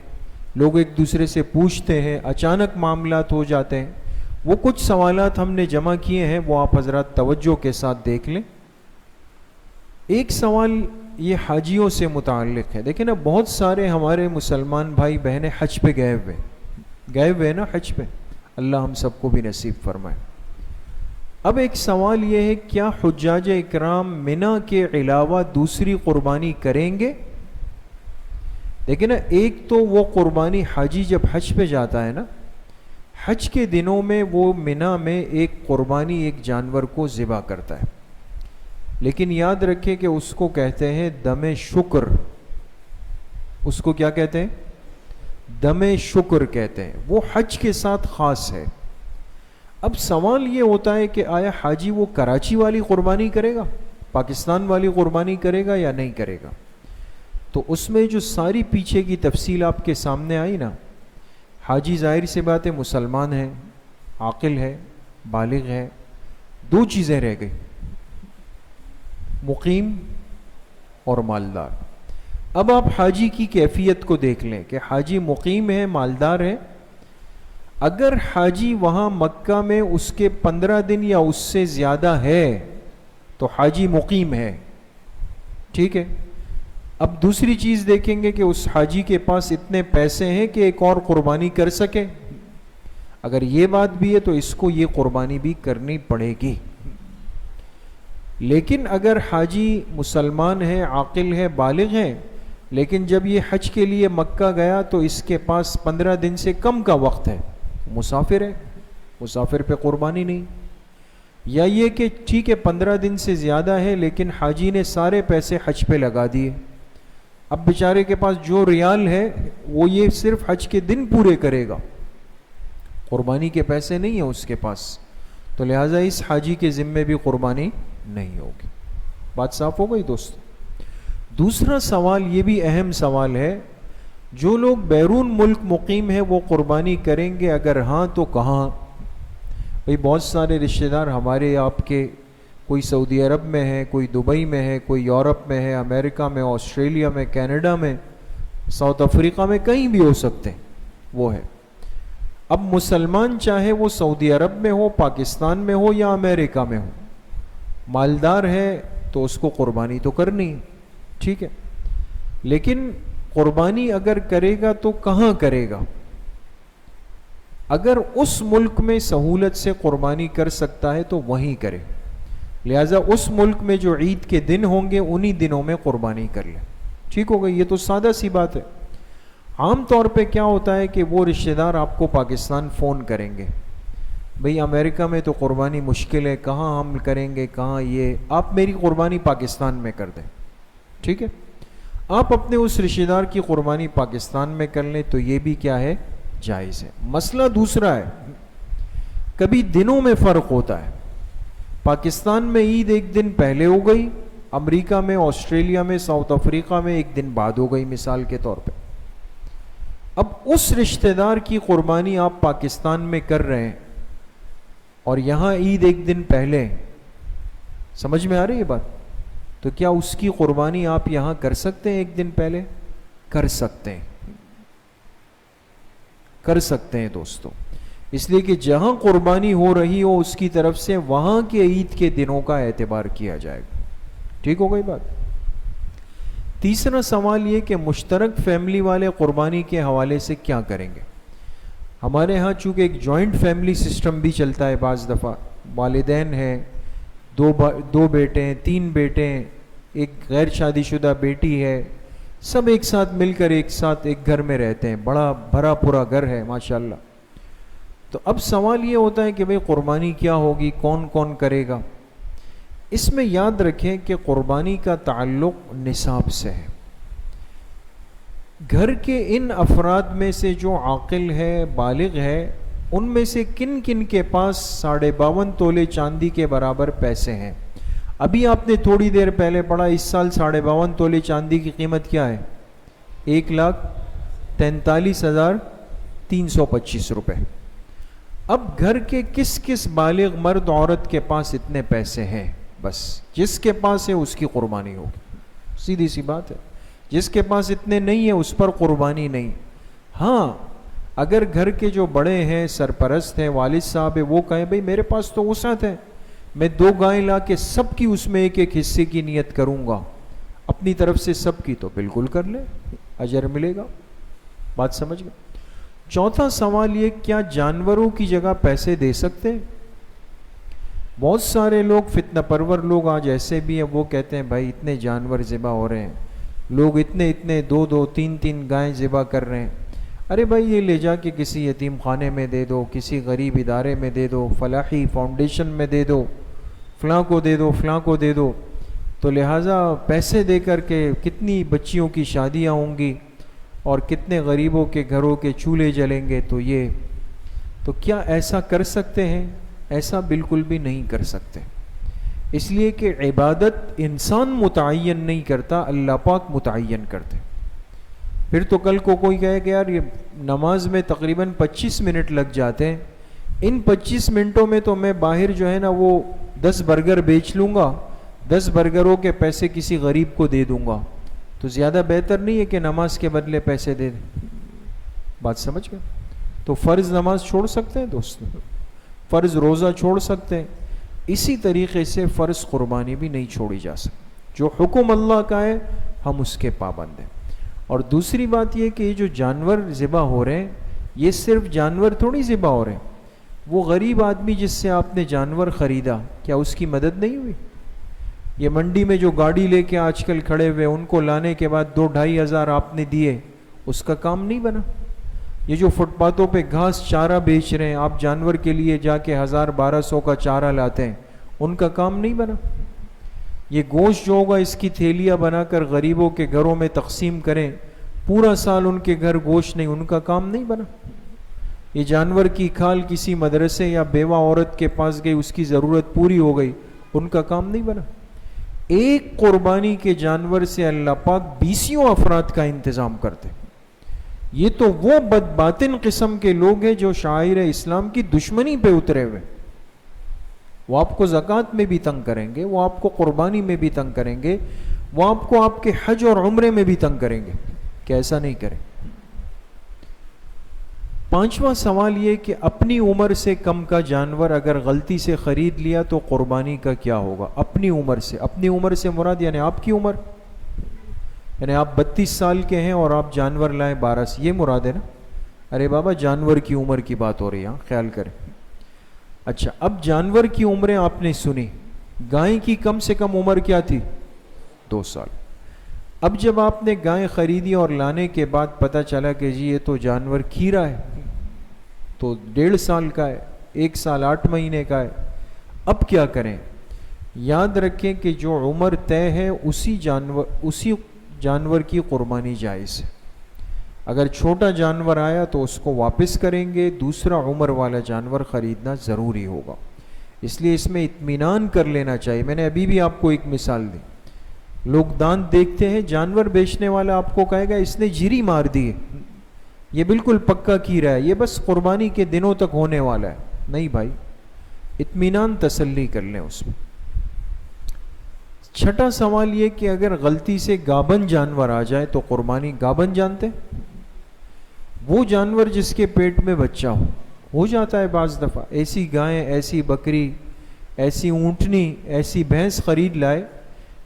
لوگ ایک دوسرے سے پوچھتے ہیں، اچانک معاملات ہو جاتے ہیں۔ وہ کچھ سوالات ہم نے جمع کیے ہیں، وہ آپ حضرات توجہ کے ساتھ دیکھ لیں۔ ایک سوال یہ حاجیوں سے متعلق ہے۔ دیکھیں نا، بہت سارے ہمارے مسلمان بھائی بہنیں حج پہ گئے ہوئے نا حج پہ، اللہ ہم سب کو بھی نصیب فرمائے۔ اب ایک سوال یہ ہے، کیا حجاج اکرام منی کے علاوہ دوسری قربانی کریں گے؟ دیکھیں نا، ایک تو وہ قربانی حاجی جب حج پہ جاتا ہے نا، حج کے دنوں میں وہ منی میں ایک قربانی ایک جانور کو ذبح کرتا ہے، لیکن یاد رکھیں کہ اس کو کہتے ہیں دم شکر۔ اس کو کیا کہتے ہیں؟ دم شکر کہتے ہیں۔ وہ حج کے ساتھ خاص ہے۔ اب سوال یہ ہوتا ہے کہ آیا حاجی وہ کراچی والی قربانی کرے گا، پاکستان والی قربانی کرے گا یا نہیں کرے گا؟ تو اس میں جو ساری پیچھے کی تفصیل آپ کے سامنے آئی نا، حاجی ظاہر سی بات ہے مسلمان ہے، عاقل ہے، بالغ ہے، دو چیزیں رہ گئی، مقیم اور مالدار۔ اب آپ حاجی کی کیفیت کو دیکھ لیں کہ حاجی مقیم ہے، مالدار ہے۔ اگر حاجی وہاں مکہ میں اس کے 15 دن یا اس سے زیادہ ہے تو حاجی مقیم ہے، ٹھیک ہے۔ اب دوسری چیز دیکھیں گے کہ اس حاجی کے پاس اتنے پیسے ہیں کہ ایک اور قربانی کر سکے۔ اگر یہ بات بھی ہے تو اس کو یہ قربانی بھی کرنی پڑے گی۔ لیکن اگر حاجی مسلمان ہے، عاقل ہے، بالغ ہے، لیکن جب یہ حج کے لیے مکہ گیا تو اس کے پاس 15 دن سے کم کا وقت ہے، مسافر ہے، مسافر پہ قربانی نہیں. یا یہ کہ ٹھیک ہے 15 دن سے زیادہ ہے لیکن حاجی نے سارے پیسے حج پہ لگا دیے، اب بیچارے کے پاس جو ریال ہے وہ یہ صرف حج کے دن پورے کرے گا، قربانی کے پیسے نہیں ہیں اس کے پاس، تو لہٰذا اس حاجی کے ذمے بھی قربانی نہیں ہوگی. بات صاف ہو گئی دوست. دوسرا سوال یہ بھی اہم سوال ہے، جو لوگ بیرون ملک مقیم ہیں وہ قربانی کریں گے؟ اگر ہاں تو کہاں؟ بھئی بہت سارے رشتہ دار ہمارے آپ کے، کوئی سعودی عرب میں ہے، کوئی دبئی میں ہے، کوئی یورپ میں ہے، امریکہ میں، آسٹریلیا میں، کینیڈا میں، ساؤتھ افریقہ میں، کہیں بھی ہو سکتے ہیں. وہ ہے اب مسلمان چاہے وہ سعودی عرب میں ہو، پاکستان میں ہو یا امریکہ میں ہو، مالدار ہے تو اس کو قربانی تو کرنی ہے، ٹھیک ہے، لیکن قربانی اگر کرے گا تو کہاں کرے گا؟ اگر اس ملک میں سہولت سے قربانی کر سکتا ہے تو وہیں کرے، لہٰذا اس ملک میں جو عید کے دن ہوں گے انہی دنوں میں قربانی کر لے. ٹھیک ہو گئی؟ یہ تو سادہ سی بات ہے. عام طور پہ کیا ہوتا ہے کہ وہ رشتہ دار آپ کو پاکستان فون کریں گے، بھئی امریکہ میں تو قربانی مشکل ہے، کہاں ہم کریں گے، کہاں، یہ آپ میری قربانی پاکستان میں کر دیں. ٹھیک ہے، آپ اپنے اس رشتہ دار کی قربانی پاکستان میں کر لیں تو یہ بھی کیا ہے؟ جائز ہے. مسئلہ دوسرا ہے، کبھی دنوں میں فرق ہوتا ہے. پاکستان میں عید ایک دن پہلے ہو گئی، امریکہ میں، آسٹریلیا میں، ساؤتھ افریقہ میں ایک دن بعد ہو گئی مثال کے طور پہ. اب اس رشتہ دار کی قربانی آپ پاکستان میں کر رہے ہیں اور یہاں عید ایک دن پہلے، سمجھ میں آ رہی ہے بات؟ تو کیا اس کی قربانی آپ یہاں کر سکتے ہیں ایک دن پہلے؟ کر سکتے ہیں، کر سکتے ہیں دوستو، اس لیے کہ جہاں قربانی ہو رہی ہو اس کی طرف سے وہاں کے عید کے دنوں کا اعتبار کیا جائے گا. ٹھیک ہو گئی بات؟ تیسرا سوال یہ کہ مشترک فیملی والے قربانی کے حوالے سے کیا کریں گے؟ ہمارے ہاں چونکہ ایک جوائنٹ فیملی سسٹم بھی چلتا ہے، بعض دفعہ والدین ہیں، دو بیٹے ہیں، 3 بیٹے ہیں، ایک غیر شادی شدہ بیٹی ہے، سب ایک ساتھ مل کر ایک ساتھ ایک گھر میں رہتے ہیں، بڑا بھرا پورا گھر ہے ماشاءاللہ. تو اب سوال یہ ہوتا ہے کہ بھئی قربانی کیا ہوگی، کون کون کرے گا؟ اس میں یاد رکھیں کہ قربانی کا تعلق نصاب سے ہے. گھر کے ان افراد میں سے جو عاقل ہے، بالغ ہے، ان میں سے کن کن کے پاس 52.5 تولے چاندی کے برابر پیسے ہیں؟ ابھی آپ نے تھوڑی دیر پہلے پڑھا اس سال 52.5 تولے چاندی کی قیمت کیا ہے؟ 1,43,325 روپے. اب گھر کے کس کس بالغ مرد عورت کے پاس اتنے پیسے ہیں؟ بس جس کے پاس ہے اس کی قربانی ہوگی، سیدھی سی بات ہے. جس کے پاس اتنے نہیں ہے اس پر قربانی نہیں. ہاں اگر گھر کے جو بڑے ہیں، سرپرست ہیں، والد صاحب ہیں، وہ کہیں بھئی میرے پاس تو وسعت ہے، میں 2 گائیں لا کے سب کی اس میں ایک ایک حصے کی نیت کروں گا اپنی طرف سے سب کی، تو بالکل کر لیں، اجر ملے گا. بات سمجھ گئے؟ چوتھا سوال یہ، کیا جانوروں کی جگہ پیسے دے سکتے ہیں؟ بہت سارے لوگ فتنہ پرور لوگ آج ایسے بھی ہیں، وہ کہتے ہیں بھائی اتنے جانور ذبح ہو رہے ہیں، لوگ اتنے 2 3 گائیں ذبح کر رہے ہیں. ارے بھائی یہ لے جا کے کسی یتیم خانے میں دے دو، کسی غریب ادارے میں دے دو، فلاحی فاؤنڈیشن میں دے دو، فلاں کو دے دو، فلاں کو دے دو. تو لہٰذا پیسے دے کر کے کتنی بچیوں کی شادیاں ہوں گی اور کتنے غریبوں کے گھروں کے چولہے جلیں گے. تو کیا ایسا کر سکتے ہیں؟ ایسا بالکل بھی نہیں کر سکتے، اس لیے کہ عبادت انسان متعین نہیں کرتا، اللہ پاک متعین کرتے. پھر تو کل کو کوئی کہے کہ یار یہ نماز میں تقریباً 25 منٹ لگ جاتے ہیں، ان 25 منٹوں میں تو میں باہر جو ہے نا وہ 10 برگر بیچ لوں گا، 10 برگروں کے پیسے کسی غریب کو دے دوں گا. تو زیادہ بہتر نہیں ہے کہ نماز کے بدلے پیسے دے دیں؟ بات سمجھ گئے؟ تو فرض نماز چھوڑ سکتے ہیں دوست، فرض روزہ چھوڑ سکتے ہیں، اسی طریقے سے فرض قربانی بھی نہیں چھوڑی جا سکتی. جو حکم اللہ کا ہے ہم اس کے پابند ہیں. اور دوسری بات یہ کہ یہ جو جانور ذبح ہو رہے ہیں، یہ صرف جانور تھوڑی ذبح ہو رہے ہیں، وہ غریب آدمی جس سے آپ نے جانور خریدا، کیا اس کی مدد نہیں ہوئی؟ یہ منڈی میں جو گاڑی لے کے آج کل کھڑے ہوئے، ان کو لانے کے بعد 2-2.5 ہزار آپ نے دیے، اس کا کام نہیں بنا؟ یہ جو فٹ پاتھوں پہ گھاس چارہ بیچ رہے ہیں، آپ جانور کے لیے جا کے 1000-1200 کا چارہ لاتے ہیں، ان کا کام نہیں بنا؟ یہ گوشت جو ہوگا اس کی تھیلیاں بنا کر غریبوں کے گھروں میں تقسیم کریں، پورا سال ان کے گھر گوشت نہیں، ان کا کام نہیں بنا؟ یہ جانور کی کھال کسی مدرسے یا بیوہ عورت کے پاس گئی، اس کی ضرورت پوری ہو گئی، ان کا کام نہیں بنا؟ ایک قربانی کے جانور سے اللہ پاک 20 افراد کا انتظام کرتے۔ یہ تو وہ بد باطن قسم کے لوگ ہیں جو شاعر اسلام کی دشمنی پہ اترے ہوئے، وہ آپ کو زکوٰۃ میں بھی تنگ کریں گے، وہ آپ کو قربانی میں بھی تنگ کریں گے، وہ آپ کو آپ کے حج اور عمرے میں بھی تنگ کریں گے کہ ایسا نہیں کریں۔ 5واں سوال یہ کہ اپنی عمر سے کم کا جانور اگر غلطی سے خرید لیا تو قربانی کا کیا ہوگا؟ اپنی عمر سے، اپنی عمر سے مراد یعنی آپ کی عمر، یعنی آپ 32 سال کے ہیں اور آپ جانور لائیں 12 سے، یہ مراد ہے نا؟ ارے بابا جانور کی عمر کی بات ہو رہی ہے، خیال کریں۔ اچھا، اب جانور کی عمریں آپ نے سنی، گائے کی کم سے کم عمر کیا تھی؟ 2 سال۔ اب جب آپ نے گائے خریدی اور لانے کے بعد پتہ چلا کہ جی یہ تو جانور کھیرا ہے، تو 1.5 سال کا ہے، 1 سال 8 مہینے کا ہے، اب کیا کریں؟ یاد رکھیں کہ جو عمر طے ہے اسی جانور کی قربانی جائز ہے۔ اگر چھوٹا جانور آیا تو اس کو واپس کریں گے، دوسرا عمر والا جانور خریدنا ضروری ہوگا۔ اس لیے اس میں اطمینان کر لینا چاہیے۔ میں نے ابھی بھی آپ کو ایک مثال دی، لوگ دانت دیکھتے ہیں، جانور بیچنے والا آپ کو کہے گا اس نے جیری مار دی ہے، یہ بالکل پکا کھیرا ہے، یہ بس قربانی کے دنوں تک ہونے والا ہے۔ نہیں بھائی، اطمینان تسلی کر لیں اس میں۔ 6واں سوال یہ کہ اگر غلطی سے گابن جانور آ جائے تو قربانی، گابن جانتے ہیں؟ وہ جانور جس کے پیٹ میں بچہ ہو جاتا ہے بعض دفعہ، ایسی گائیں، ایسی بکری، ایسی اونٹنی، ایسی بھینس خرید لائے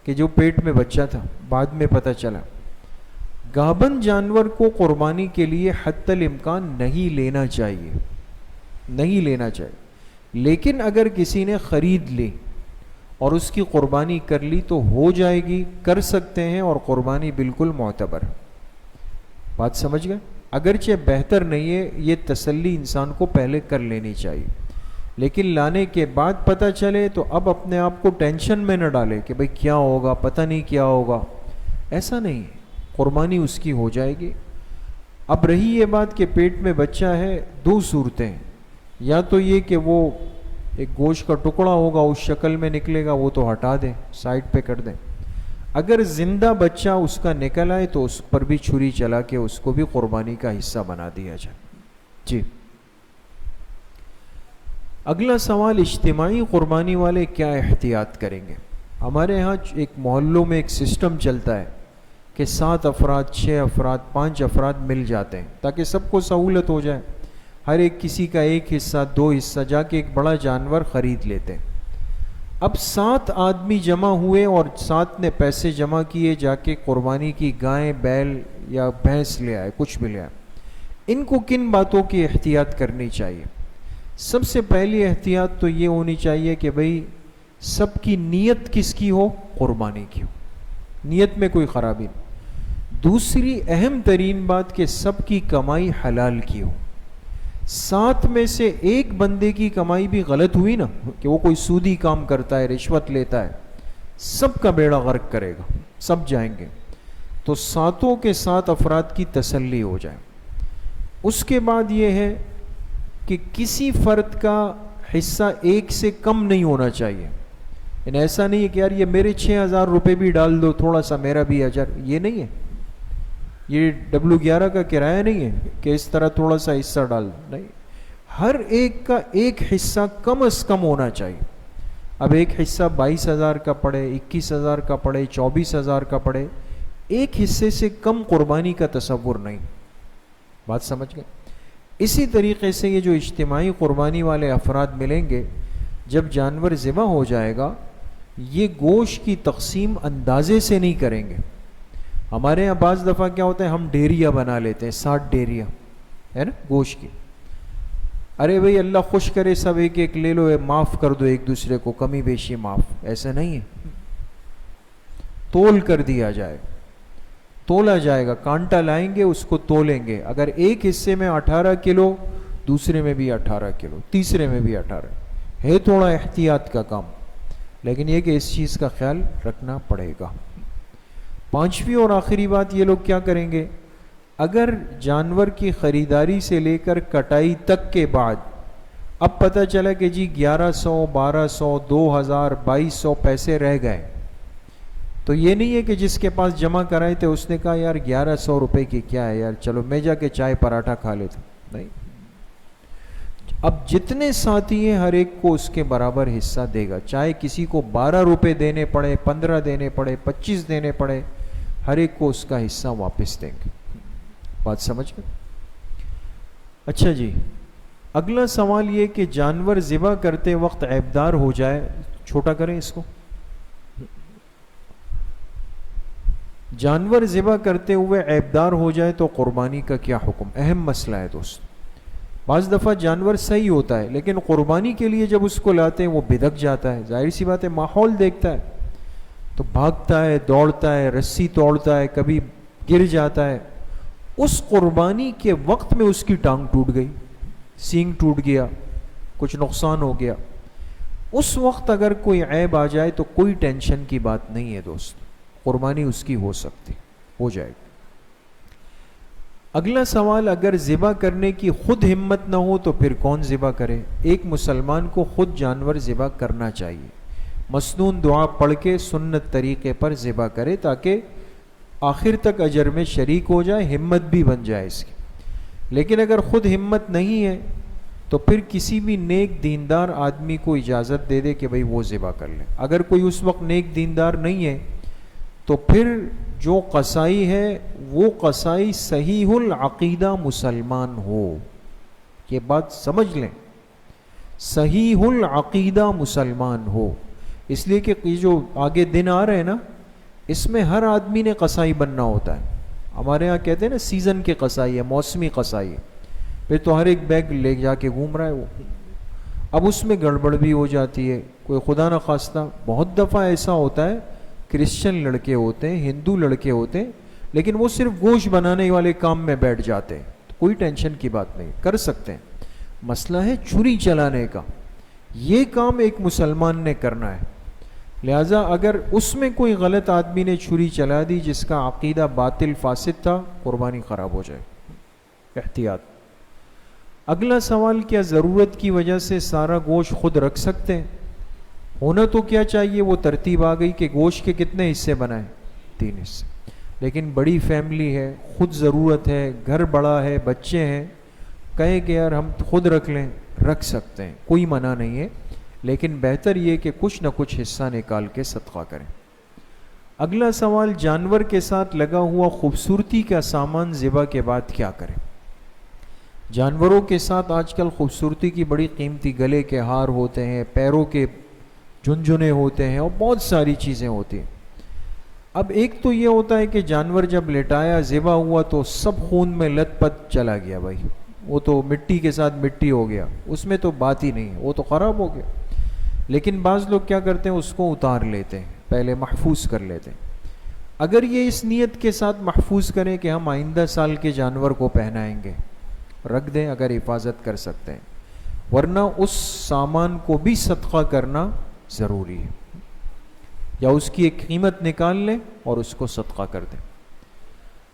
کہ جو پیٹ میں بچہ تھا، بعد میں پتہ چلا۔ گابن جانور کو قربانی کے لیے حتی الامکان نہیں لینا چاہیے، نہیں لینا چاہیے، لیکن اگر کسی نے خرید لی اور اس کی قربانی کر لی تو ہو جائے گی، کر سکتے ہیں، اور قربانی بالکل معتبر ہے۔ بات سمجھ گئے؟ اگرچہ بہتر نہیں ہے، یہ تسلی انسان کو پہلے کر لینی چاہیے، لیکن لانے کے بعد پتہ چلے تو اب اپنے آپ کو ٹینشن میں نہ ڈالے کہ بھئی کیا ہوگا، پتہ نہیں کیا ہوگا، ایسا نہیں ہے، قربانی اس کی ہو جائے گی۔ اب رہی یہ بات کہ پیٹ میں بچہ ہے، 2 صورتیں ہیں، یا تو یہ کہ وہ ایک گوشت کا ٹکڑا ہوگا اس شکل میں نکلے گا، وہ تو ہٹا دیں، سائڈ پہ کر دیں۔ اگر زندہ بچہ اس کا نکل آئے تو اس پر بھی چھری چلا کے اس کو بھی قربانی کا حصہ بنا دیا جائے۔ جی، اگلا سوال، اجتماعی قربانی والے کیا احتیاط کریں گے؟ ہمارے ہاں ایک محلوں میں ایک سسٹم چلتا ہے کہ 7 افراد، 6 افراد، 5 افراد مل جاتے ہیں تاکہ سب کو سہولت ہو جائے، ہر ایک کسی کا 1 حصہ 2 حصہ جا کے ایک بڑا جانور خرید لیتے ہیں۔ اب 7 آدمی جمع ہوئے اور 7 نے پیسے جمع کیے، جا کے قربانی کی گائے، بیل یا بھینس لے آئے، کچھ بھی لے آئے۔ ان کو کن باتوں کی احتیاط کرنی چاہیے؟ سب سے پہلی احتیاط تو یہ ہونی چاہیے کہ بھئی سب کی نیت کس کی ہو؟ قربانی کی ہو، نیت میں کوئی خرابی نہیں۔ دوسری اہم ترین بات کہ سب کی کمائی حلال کی ہو۔ 7 میں سے ایک بندے کی کمائی بھی غلط ہوئی نا، کہ وہ کوئی سودی کام کرتا ہے، رشوت لیتا ہے، سب کا بیڑا غرق کرے گا، سب جائیں گے۔ تو 7 کے 7 افراد کی تسلی ہو جائے۔ اس کے بعد یہ ہے کہ کسی فرد کا حصہ 1 سے کم نہیں ہونا چاہیے، یعنی ایسا نہیں ہے کہ یار یہ میرے 6000 روپے بھی ڈال دو، تھوڑا سا میرا بھی اجر، یہ نہیں ہے، یہ W11 کا کرایہ نہیں ہے کہ اس طرح تھوڑا سا حصہ ڈال دو، نہیں، ہر ایک کا ایک حصہ کم از کم ہونا چاہیے۔ اب ایک حصہ 22,000 کا پڑے، 21,000 کا پڑے، 24,000 کا پڑے، ایک حصے سے کم قربانی کا تصور نہیں۔ بات سمجھ گئے؟ اسی طریقے سے یہ جو اجتماعی قربانی والے افراد ملیں گے، جب جانور ذبح ہو جائے گا، یہ گوشت کی تقسیم اندازے سے نہیں کریں گے۔ ہمارے یہاں بعض دفعہ کیا ہوتا ہے، ہم ڈیریا بنا لیتے ہیں، 60 ڈیریا ہے نا گوشت کی۔ ارے بھئی اللہ خوش کرے سب ایک ایک لے لو، معاف کر دو ایک دوسرے کو، کمی بیشی معاف، ایسا نہیں ہے، تول کر دیا جائے۔ تولا جائے گا، کانٹا لائیں گے اس کو تولیں گے، اگر ایک حصے میں 18 کلو، دوسرے میں بھی 18 کلو، تیسرے میں بھی 18 ہے، تھوڑا احتیاط کا کام، لیکن یہ کہ اس چیز کا خیال رکھنا پڑے گا۔ پانچویں اور آخری بات یہ لوگ کیا کریں گے، اگر جانور کی خریداری سے لے کر کٹائی تک کے بعد اب پتہ چلا کہ جی 1100 1200 2000 2200 پیسے رہ گئے، تو یہ نہیں ہے کہ جس کے پاس جمع کرائے تھے اس نے کہا یار 1100 روپے کی کیا ہے یار، چلو میں جا کے چائے پراٹھا کھا لیتا ہوں، نہیں، اب جتنے ساتھی ہیں ہر ایک کو اس کے برابر حصہ دے گا، چاہے کسی کو 12 روپے دینے پڑے، 15 دینے پڑے، 25 دینے پڑے، ہر ایک کو اس کا حصہ واپس دیں گے۔ بات سمجھ گئے؟ اچھا جی، اگلا سوال یہ کہ جانور ذبح کرتے وقت عیبدار ہو جائے، چھوٹا کریں اس کو، جانور ذبح کرتے ہوئے عیبدار ہو جائے تو قربانی کا کیا حکم؟ اہم مسئلہ ہے دوست۔ بعض دفعہ جانور صحیح ہوتا ہے لیکن قربانی کے لیے جب اس کو لاتے ہیں وہ بدک جاتا ہے، ظاہر سی بات ہے، ماحول دیکھتا ہے تو بھاگتا ہے، دوڑتا ہے، رسی توڑتا ہے، کبھی گر جاتا ہے، اس قربانی کے وقت میں اس کی ٹانگ ٹوٹ گئی، سینگ ٹوٹ گیا، کچھ نقصان ہو گیا، اس وقت اگر کوئی عیب آ جائے تو کوئی ٹینشن کی بات نہیں ہے دوست، قربانی اس کی ہو سکتی، ہو جائے گی۔ اگلا سوال، اگر ذبح کرنے کی خود ہمت نہ ہو تو پھر کون ذبح کرے؟ ایک مسلمان کو خود جانور ذبح کرنا چاہیے، مسنون دعا پڑھ کے سنت طریقے پر ذبح کرے تاکہ آخر تک اجر میں شریک ہو جائے، ہمت بھی بن جائے اس کی۔ لیکن اگر خود ہمت نہیں ہے تو پھر کسی بھی نیک دیندار آدمی کو اجازت دے دے کہ بھئی وہ ذبح کر لے۔ اگر کوئی اس وقت نیک دیندار نہیں ہے تو پھر جو قصائی ہے وہ قصائی صحیح العقیدہ مسلمان ہو، یہ بات سمجھ لیں، صحیح العقیدہ مسلمان ہو، اس لیے کہ یہ جو آگے دن آ رہے ہیں نا، اس میں ہر آدمی نے قصائی بننا ہوتا ہے۔ ہمارے ہاں کہتے ہیں نا سیزن کے قصائی ہے، موسمی قصائی ہے، پھر تو ہر ایک بیگ لے جا کے گھوم رہا ہے وہ، اب اس میں گڑبڑ بھی ہو جاتی ہے، کوئی خدا نہ خواستہ، بہت دفعہ ایسا ہوتا ہے کرسچن لڑکے ہوتے ہیں، ہندو لڑکے ہوتے ہیں، لیکن وہ صرف گوشت بنانے والے کام میں بیٹھ جاتے ہیں، کوئی ٹینشن کی بات نہیں، کر سکتے ہیں۔ مسئلہ ہے چھری چلانے کا، یہ کام ایک مسلمان نے کرنا ہے، لہٰذا اگر اس میں کوئی غلط آدمی نے چھری چلا دی جس کا عقیدہ باطل فاسد تھا، قربانی خراب ہو جائے، احتیاط۔ اگلا سوال، کیا ضرورت کی وجہ سے سارا گوشت خود رکھ سکتے ہیں؟ ہونا تو کیا چاہیے، وہ ترتیب آ گئی کہ گوشت کے کتنے حصے بنائیں، 3 حصے، لیکن بڑی فیملی ہے، خود ضرورت ہے، گھر بڑا ہے، بچے ہیں، کہیں کہ یار ہم خود رکھ لیں، رکھ سکتے ہیں، کوئی منع نہیں ہے، لیکن بہتر یہ کہ کچھ نہ کچھ حصہ نکال کے صدقہ کریں۔ اگلا سوال، جانور کے ساتھ لگا ہوا خوبصورتی کا سامان ذبح کے بعد کیا کریں؟ جانوروں کے ساتھ آج کل خوبصورتی کی بڑی قیمتی گلے کے ہار ہوتے ہیں، پیروں کے جھنجھنے ہوتے ہیں اور بہت ساری چیزیں ہوتی ہیں۔ اب ایک تو یہ ہوتا ہے کہ جانور جب لٹایا ذبح ہوا تو سب خون میں لت پت چلا گیا، بھائی وہ تو مٹی کے ساتھ مٹی ہو گیا، اس میں تو بات ہی نہیں ہے، وہ تو خراب ہو گیا۔ لیکن بعض لوگ کیا کرتے ہیں، اس کو اتار لیتے ہیں، پہلے محفوظ کر لیتے ہیں۔ اگر یہ اس نیت کے ساتھ محفوظ کریں کہ ہم آئندہ سال کے جانور کو پہنائیں گے، رکھ دیں اگر حفاظت کر سکتے ہیں، ورنہ اس سامان کو بھی صدقہ کرنا ضروری ہے، یا اس کی ایک قیمت نکال لیں اور اس کو صدقہ کر دیں۔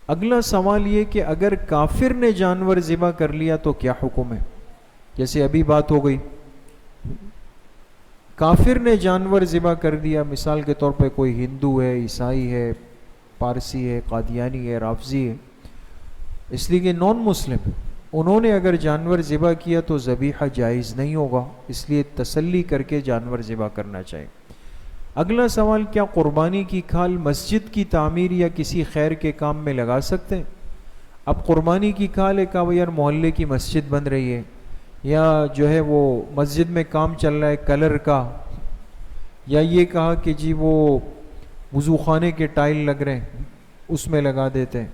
اگلا سوال یہ کہ اگر کافر نے جانور ذبح کر لیا تو کیا حکم ہے؟ جیسے ابھی بات ہو گئی، کافر نے جانور ذبح کر دیا، مثال کے طور پہ کوئی ہندو ہے، عیسائی ہے، پارسی ہے، قادیانی ہے، رافضی ہے، اس لیے کہ نان مسلم، انہوں نے اگر جانور ذبح کیا تو ذبیحہ جائز نہیں ہوگا، اس لیے تسلی کر کے جانور ذبح کرنا چاہیے۔ اگلا سوال، کیا قربانی کی کھال مسجد کی تعمیر یا کسی خیر کے کام میں لگا سکتے ہیں؟ اب قربانی کی کھال ہے، کہا یار محلے کی مسجد بن رہی ہے، یا جو ہے وہ مسجد میں کام چل رہا ہے کلر کا، یا یہ کہا کہ جی وہ وضو خانے کے ٹائل لگ رہے ہیں اس میں لگا دیتے ہیں،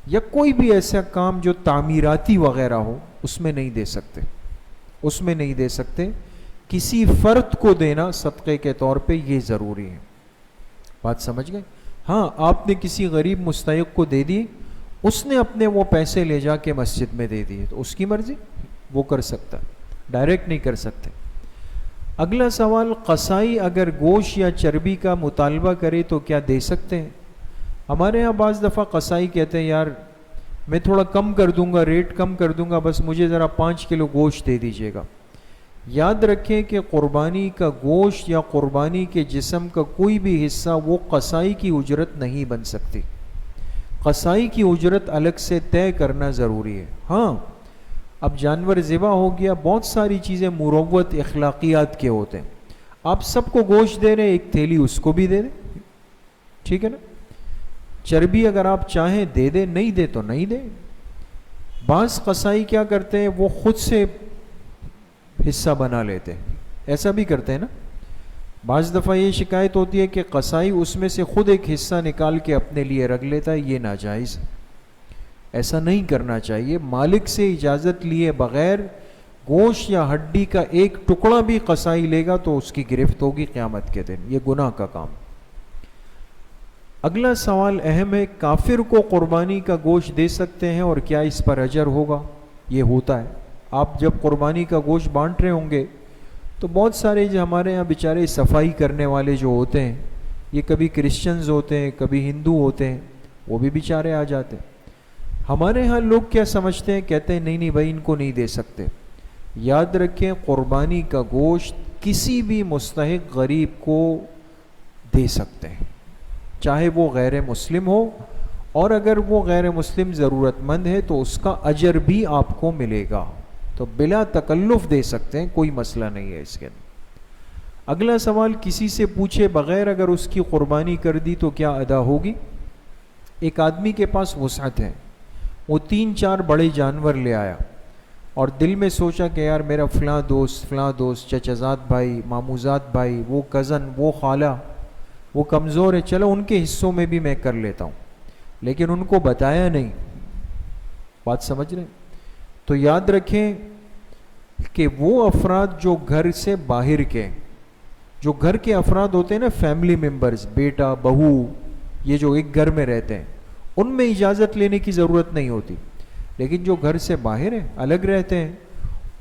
یا کوئی بھی ایسا کام جو تعمیراتی وغیرہ ہو، اس میں نہیں دے سکتے، اس میں نہیں دے سکتے، کسی فرد کو دینا صدقے کے طور پہ یہ ضروری ہے۔ بات سمجھ گئے؟ ہاں آپ نے کسی غریب مستحق کو دے دی، اس نے اپنے وہ پیسے لے جا کے مسجد میں دے دیے تو اس کی مرضی، وہ کر سکتا، ڈائریکٹ نہیں کر سکتے۔ اگلا سوال، قصائی اگر گوشت یا چربی کا مطالبہ کرے تو کیا دے سکتے ہیں؟ ہمارے ہاں بعض دفعہ قصائی کہتے ہیں یار میں تھوڑا کم کر دوں گا، ریٹ کم کر دوں گا، بس مجھے ذرا 5 کلو گوشت دے دیجیے گا۔ یاد رکھیں کہ قربانی کا گوشت یا قربانی کے جسم کا کوئی بھی حصہ وہ قصائی کی اجرت نہیں بن سکتی، قصائی کی اجرت الگ سے طے کرنا ضروری ہے۔ ہاں اب جانور ذبح ہو گیا، بہت ساری چیزیں مروت اخلاقیات کے ہوتے ہیں، آپ سب کو گوشت دے رہے ہیں، ایک تھیلی اس کو بھی دے دیں، ٹھیک ہے نا۔ چربی اگر آپ چاہیں دے دیں، نہیں دے تو نہیں دیں۔ بعض قصائی کیا کرتے ہیں، وہ خود سے حصہ بنا لیتے ہیں، ایسا بھی کرتے ہیں نا۔ بعض دفعہ یہ شکایت ہوتی ہے کہ قصائی اس میں سے خود ایک حصہ نکال کے اپنے لیے رکھ لیتا ہے، یہ ناجائز، ایسا نہیں کرنا چاہیے۔ مالک سے اجازت لیے بغیر گوشت یا ہڈی کا ایک ٹکڑا بھی قصائی لے گا تو اس کی گرفت ہوگی قیامت کے دن، یہ گناہ کا کام۔ اگلا سوال اہم ہے، کافر کو قربانی کا گوشت دے سکتے ہیں اور کیا اس پر اجر ہوگا؟ یہ ہوتا ہے، آپ جب قربانی کا گوشت بانٹ رہے ہوں گے تو بہت سارے جو ہمارے یہاں بیچارے صفائی کرنے والے جو ہوتے ہیں، یہ کبھی کرسچنز ہوتے ہیں، کبھی ہندو ہوتے ہیں، وہ بھی بیچارے آ جاتے ہیں۔ ہمارے ہاں لوگ کیا سمجھتے ہیں، کہتے ہیں نہیں نہیں بھائی ان کو نہیں دے سکتے۔ یاد رکھیں قربانی کا گوشت کسی بھی مستحق غریب کو دے سکتے ہیں، چاہے وہ غیر مسلم ہو، اور اگر وہ غیر مسلم ضرورت مند ہے تو اس کا اجر بھی آپ کو ملے گا، تو بلا تکلف دے سکتے ہیں، کوئی مسئلہ نہیں ہے اس کے اندر۔ اگلا سوال، کسی سے پوچھے بغیر اگر اس کی قربانی کر دی تو کیا ادا ہوگی؟ ایک آدمی کے پاس وسعت ہے، وہ 3-4 بڑے جانور لے آیا اور دل میں سوچا کہ یار میرا فلاں دوست چچزاد بھائی، ماموزاد بھائی، وہ کزن، وہ خالہ، وہ کمزور ہے، چلو ان کے حصوں میں بھی میں کر لیتا ہوں، لیکن ان کو بتایا نہیں، بات سمجھ رہے ہیں؟ تو یاد رکھیں کہ وہ افراد جو گھر سے باہر کے، جو گھر کے افراد ہوتے ہیں نا، فیملی ممبرز، بیٹا بہو، یہ جو ایک گھر میں رہتے ہیں، ان میں اجازت لینے کی ضرورت نہیں ہوتی، لیکن جو گھر سے باہر ہیں، الگ رہتے ہیں،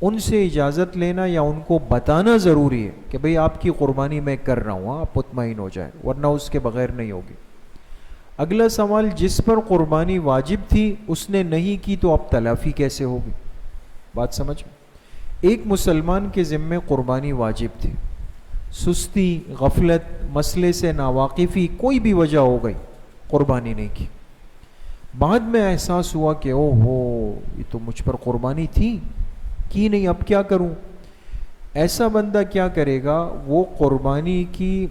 ان سے اجازت لینا یا ان کو بتانا ضروری ہے کہ بھئی آپ کی قربانی میں کر رہا ہوں، آپ مطمئن ہو جائیں، ورنہ اس کے بغیر نہیں ہوگی۔ اگلا سوال، جس پر قربانی واجب تھی اس نے نہیں کی تو اب تلافی کیسے ہوگی؟ بات سمجھ میں؟ ایک مسلمان کے ذمے قربانی واجب تھی، سستی، غفلت، مسئلے سے ناواقفی، کوئی بھی وجہ ہو گئی، قربانی نہیں کی، بعد میں احساس ہوا کہ او ہو یہ تو مجھ پر قربانی تھی، کی نہیں، اب کیا کروں؟ ایسا بندہ کیا کرے گا، وہ قربانی کی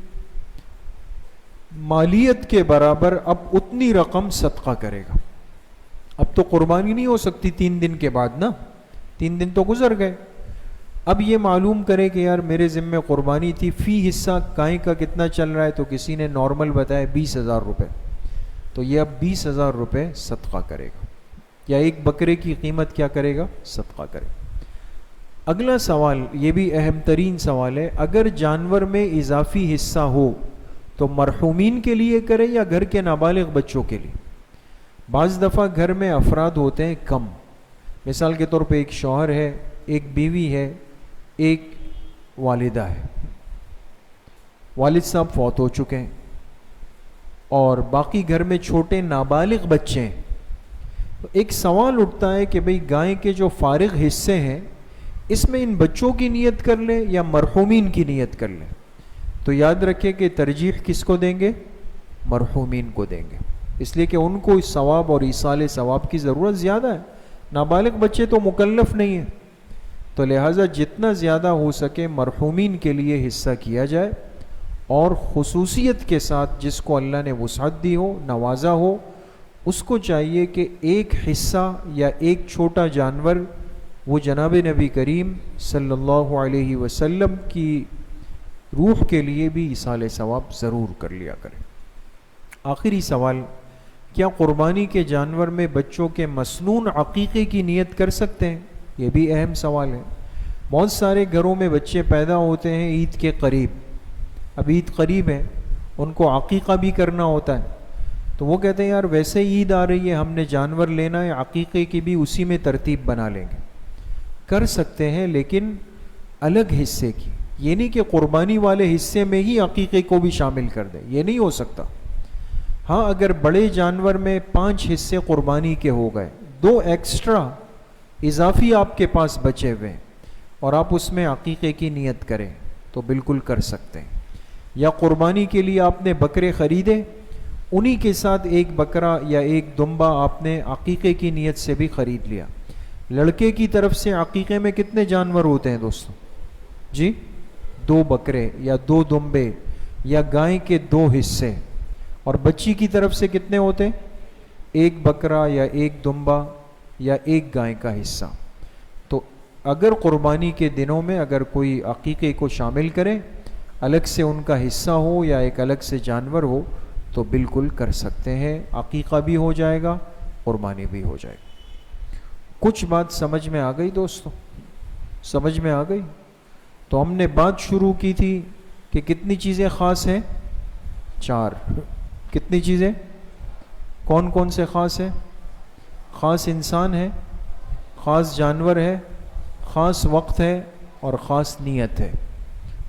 مالیت کے برابر اب اتنی رقم صدقہ کرے گا۔ اب تو قربانی نہیں ہو سکتی 3 دن کے بعد نا، 3 دن تو گزر گئے، اب یہ معلوم کرے کہ یار میرے ذمے قربانی تھی، فی حصہ گائے کا کتنا چل رہا ہے، تو کسی نے نارمل بتایا 20,000 روپے، تو یہ اب 20,000 روپے صدقہ کرے گا، یا ایک بکرے کی قیمت کیا کرے گا، صدقہ کرے گا۔ اگلا سوال، یہ بھی اہم ترین سوال ہے، اگر جانور میں اضافی حصہ ہو تو مرحومین کے لیے کریں یا گھر کے نابالغ بچوں کے لیے؟ بعض دفعہ گھر میں افراد ہوتے ہیں کم، مثال کے طور پہ ایک شوہر ہے، ایک بیوی ہے، ایک والدہ ہے، والد صاحب فوت ہو چکے ہیں، اور باقی گھر میں چھوٹے نابالغ بچے ہیں، تو ایک سوال اٹھتا ہے کہ بھئی گائے کے جو فارغ حصے ہیں اس میں ان بچوں کی نیت کر لیں یا مرحومین کی نیت کر لیں؟ تو یاد رکھیں کہ ترجیح کس کو دیں گے، مرحومین کو دیں گے، اس لیے کہ ان کو اس ثواب اور ایصال ثواب کی ضرورت زیادہ ہے، نابالغ بچے تو مکلف نہیں ہیں، تو لہٰذا جتنا زیادہ ہو سکے مرحومین کے لیے حصہ کیا جائے، اور خصوصیت کے ساتھ جس کو اللہ نے وسعت دی ہو، نوازا ہو، اس کو چاہیے کہ ایک حصہ یا ایک چھوٹا جانور وہ جناب نبی کریم صلی اللہ علیہ وسلم کی روح کے لیے بھی ایصال ثواب ضرور کر لیا کریں۔ آخری سوال، کیا قربانی کے جانور میں بچوں کے مسنون عقیقے کی نیت کر سکتے ہیں؟ یہ بھی اہم سوال ہے۔ بہت سارے گھروں میں بچے پیدا ہوتے ہیں عید کے قریب، اب عید قریب ہے، ان کو عقیقہ بھی کرنا ہوتا ہے، تو وہ کہتے ہیں یار ویسے عید آ رہی ہے، ہم نے جانور لینا ہے، عقیقے کی بھی اسی میں ترتیب بنا لیں گے. کر سکتے ہیں لیکن الگ حصے کی، یہ نہیں کہ قربانی والے حصے میں ہی عقیقے کو بھی شامل کر دیں، یہ نہیں ہو سکتا. ہاں اگر بڑے جانور میں 5 حصے قربانی کے ہو گئے، 2 ایکسٹرا اضافی آپ کے پاس بچے ہوئے اور آپ اس میں عقیقے کی نیت کریں تو بالکل کر سکتے ہیں. یا قربانی کے لیے آپ نے بکرے خریدے، انہی کے ساتھ ایک بکرا یا ایک دمبا آپ نے عقیقے کی نیت سے بھی خرید لیا. لڑکے کی طرف سے عقیقے میں کتنے جانور ہوتے ہیں دوستوں؟ جی 2 بکرے یا 2 دمبے یا گائے کے 2 حصے. اور بچی کی طرف سے کتنے ہوتے ہیں؟ 1 بکرا یا 1 دمبا یا 1 گائے کا حصہ. تو اگر قربانی کے دنوں میں اگر کوئی عقیقے کو شامل کرے، الگ سے ان کا حصہ ہو یا ایک الگ سے جانور ہو تو بالکل کر سکتے ہیں. عقیقہ بھی ہو جائے گا، قربانی بھی ہو جائے گی. کچھ بات سمجھ میں آ گئی دوستوں؟ سمجھ میں آ گئی؟ تو ہم نے بات شروع کی تھی کہ کتنی چیزیں خاص ہیں؟ 4. کتنی چیزیں؟ کون کون سے خاص ہیں؟ خاص انسان ہے، خاص جانور ہے، خاص وقت ہے اور خاص نیت ہے.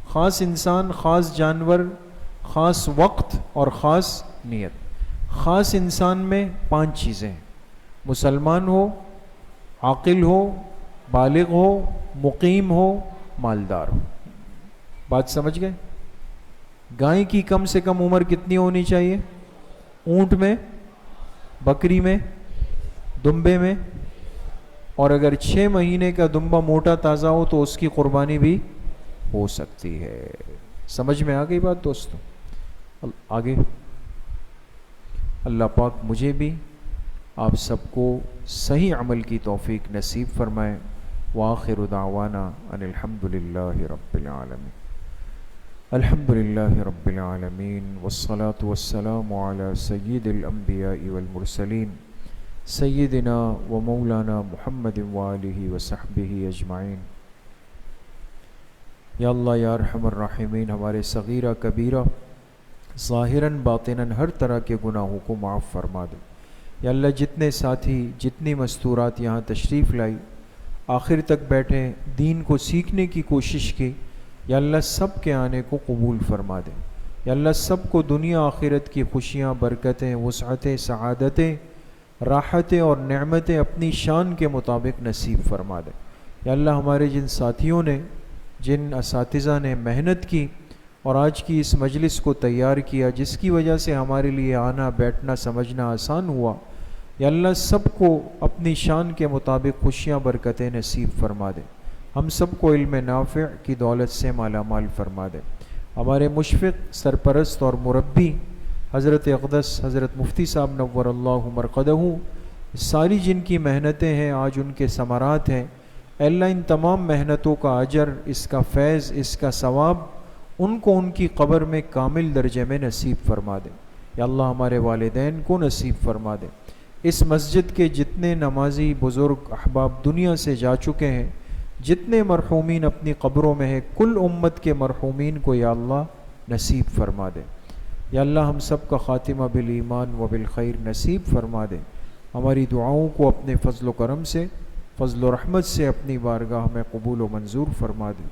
خاص انسان، خاص جانور، خاص وقت اور خاص نیت. خاص انسان میں 5 چیزیں ہیں: مسلمان ہو، عاقل ہو، بالغ ہو، مقیم ہو، مالدار ہو. بات سمجھ گئے؟ گائے کی کم سے کم عمر کتنی ہونی چاہیے؟ اونٹ میں، بکری میں، دمبے میں. اور اگر 6 مہینے کا دمبا موٹا تازہ ہو تو اس کی قربانی بھی ہو سکتی ہے. سمجھ میں آ گئی بات دوستوں؟ آگے اللہ پاک مجھے بھی آپ سب کو صحیح عمل کی توفیق نصیب فرمائے. وآخر دعوانا ان الحمد للہ رب العالمین. الحمد للہ رب العالمین والصلاة والسلام علی سید الانبیاء والمرسلین سیدنا و مولانا محمد وآلہ وصحبہ اجمعین. یا اللہ یا ارحم الراحمین، ہمارے صغیرہ کبیرہ ظاہراً باطناً ہر طرح کے گناہوں کو معاف فرما دے. یا اللہ جتنے ساتھی، جتنی مستورات یہاں تشریف لائی، آخر تک بیٹھے، دین کو سیکھنے کی کوشش کی، یا اللہ سب کے آنے کو قبول فرما دے. یا اللہ سب کو دنیا آخرت کی خوشیاں، برکتیں، وسعتیں، سعادتیں، راحتیں اور نعمتیں اپنی شان کے مطابق نصیب فرما دے. یا اللہ ہمارے جن ساتھیوں نے، جن اساتذہ نے محنت کی اور آج کی اس مجلس کو تیار کیا، جس کی وجہ سے ہمارے لیے آنا، بیٹھنا، سمجھنا آسان ہوا، یا اللہ سب کو اپنی شان کے مطابق خوشیاں، برکتیں نصیب فرما دے. ہم سب کو علم نافع کی دولت سے مالا مال فرما دے. ہمارے مشفق، سرپرست اور مربی حضرت اقدس حضرت مفتی صاحب نور اللہ مرقدہ، ساری جن کی محنتیں ہیں آج ان کے ثمرات ہیں، اے اللہ ان تمام محنتوں کا اجر، اس کا فیض، اس کا ثواب ان کو ان کی قبر میں کامل درجے میں نصیب فرما دے. یا اللہ ہمارے والدین کو نصیب فرما دے. اس مسجد کے جتنے نمازی بزرگ احباب دنیا سے جا چکے ہیں، جتنے مرحومین اپنی قبروں میں ہیں، کل امت کے مرحومین کو یا اللہ نصیب فرما دے. یا اللہ ہم سب کا خاتمہ بالایمان و بالخیر نصیب فرما دے. ہماری دعاؤں کو اپنے فضل و کرم سے، فضل و رحمت سے اپنی بارگاہ میں قبول و منظور فرما دے.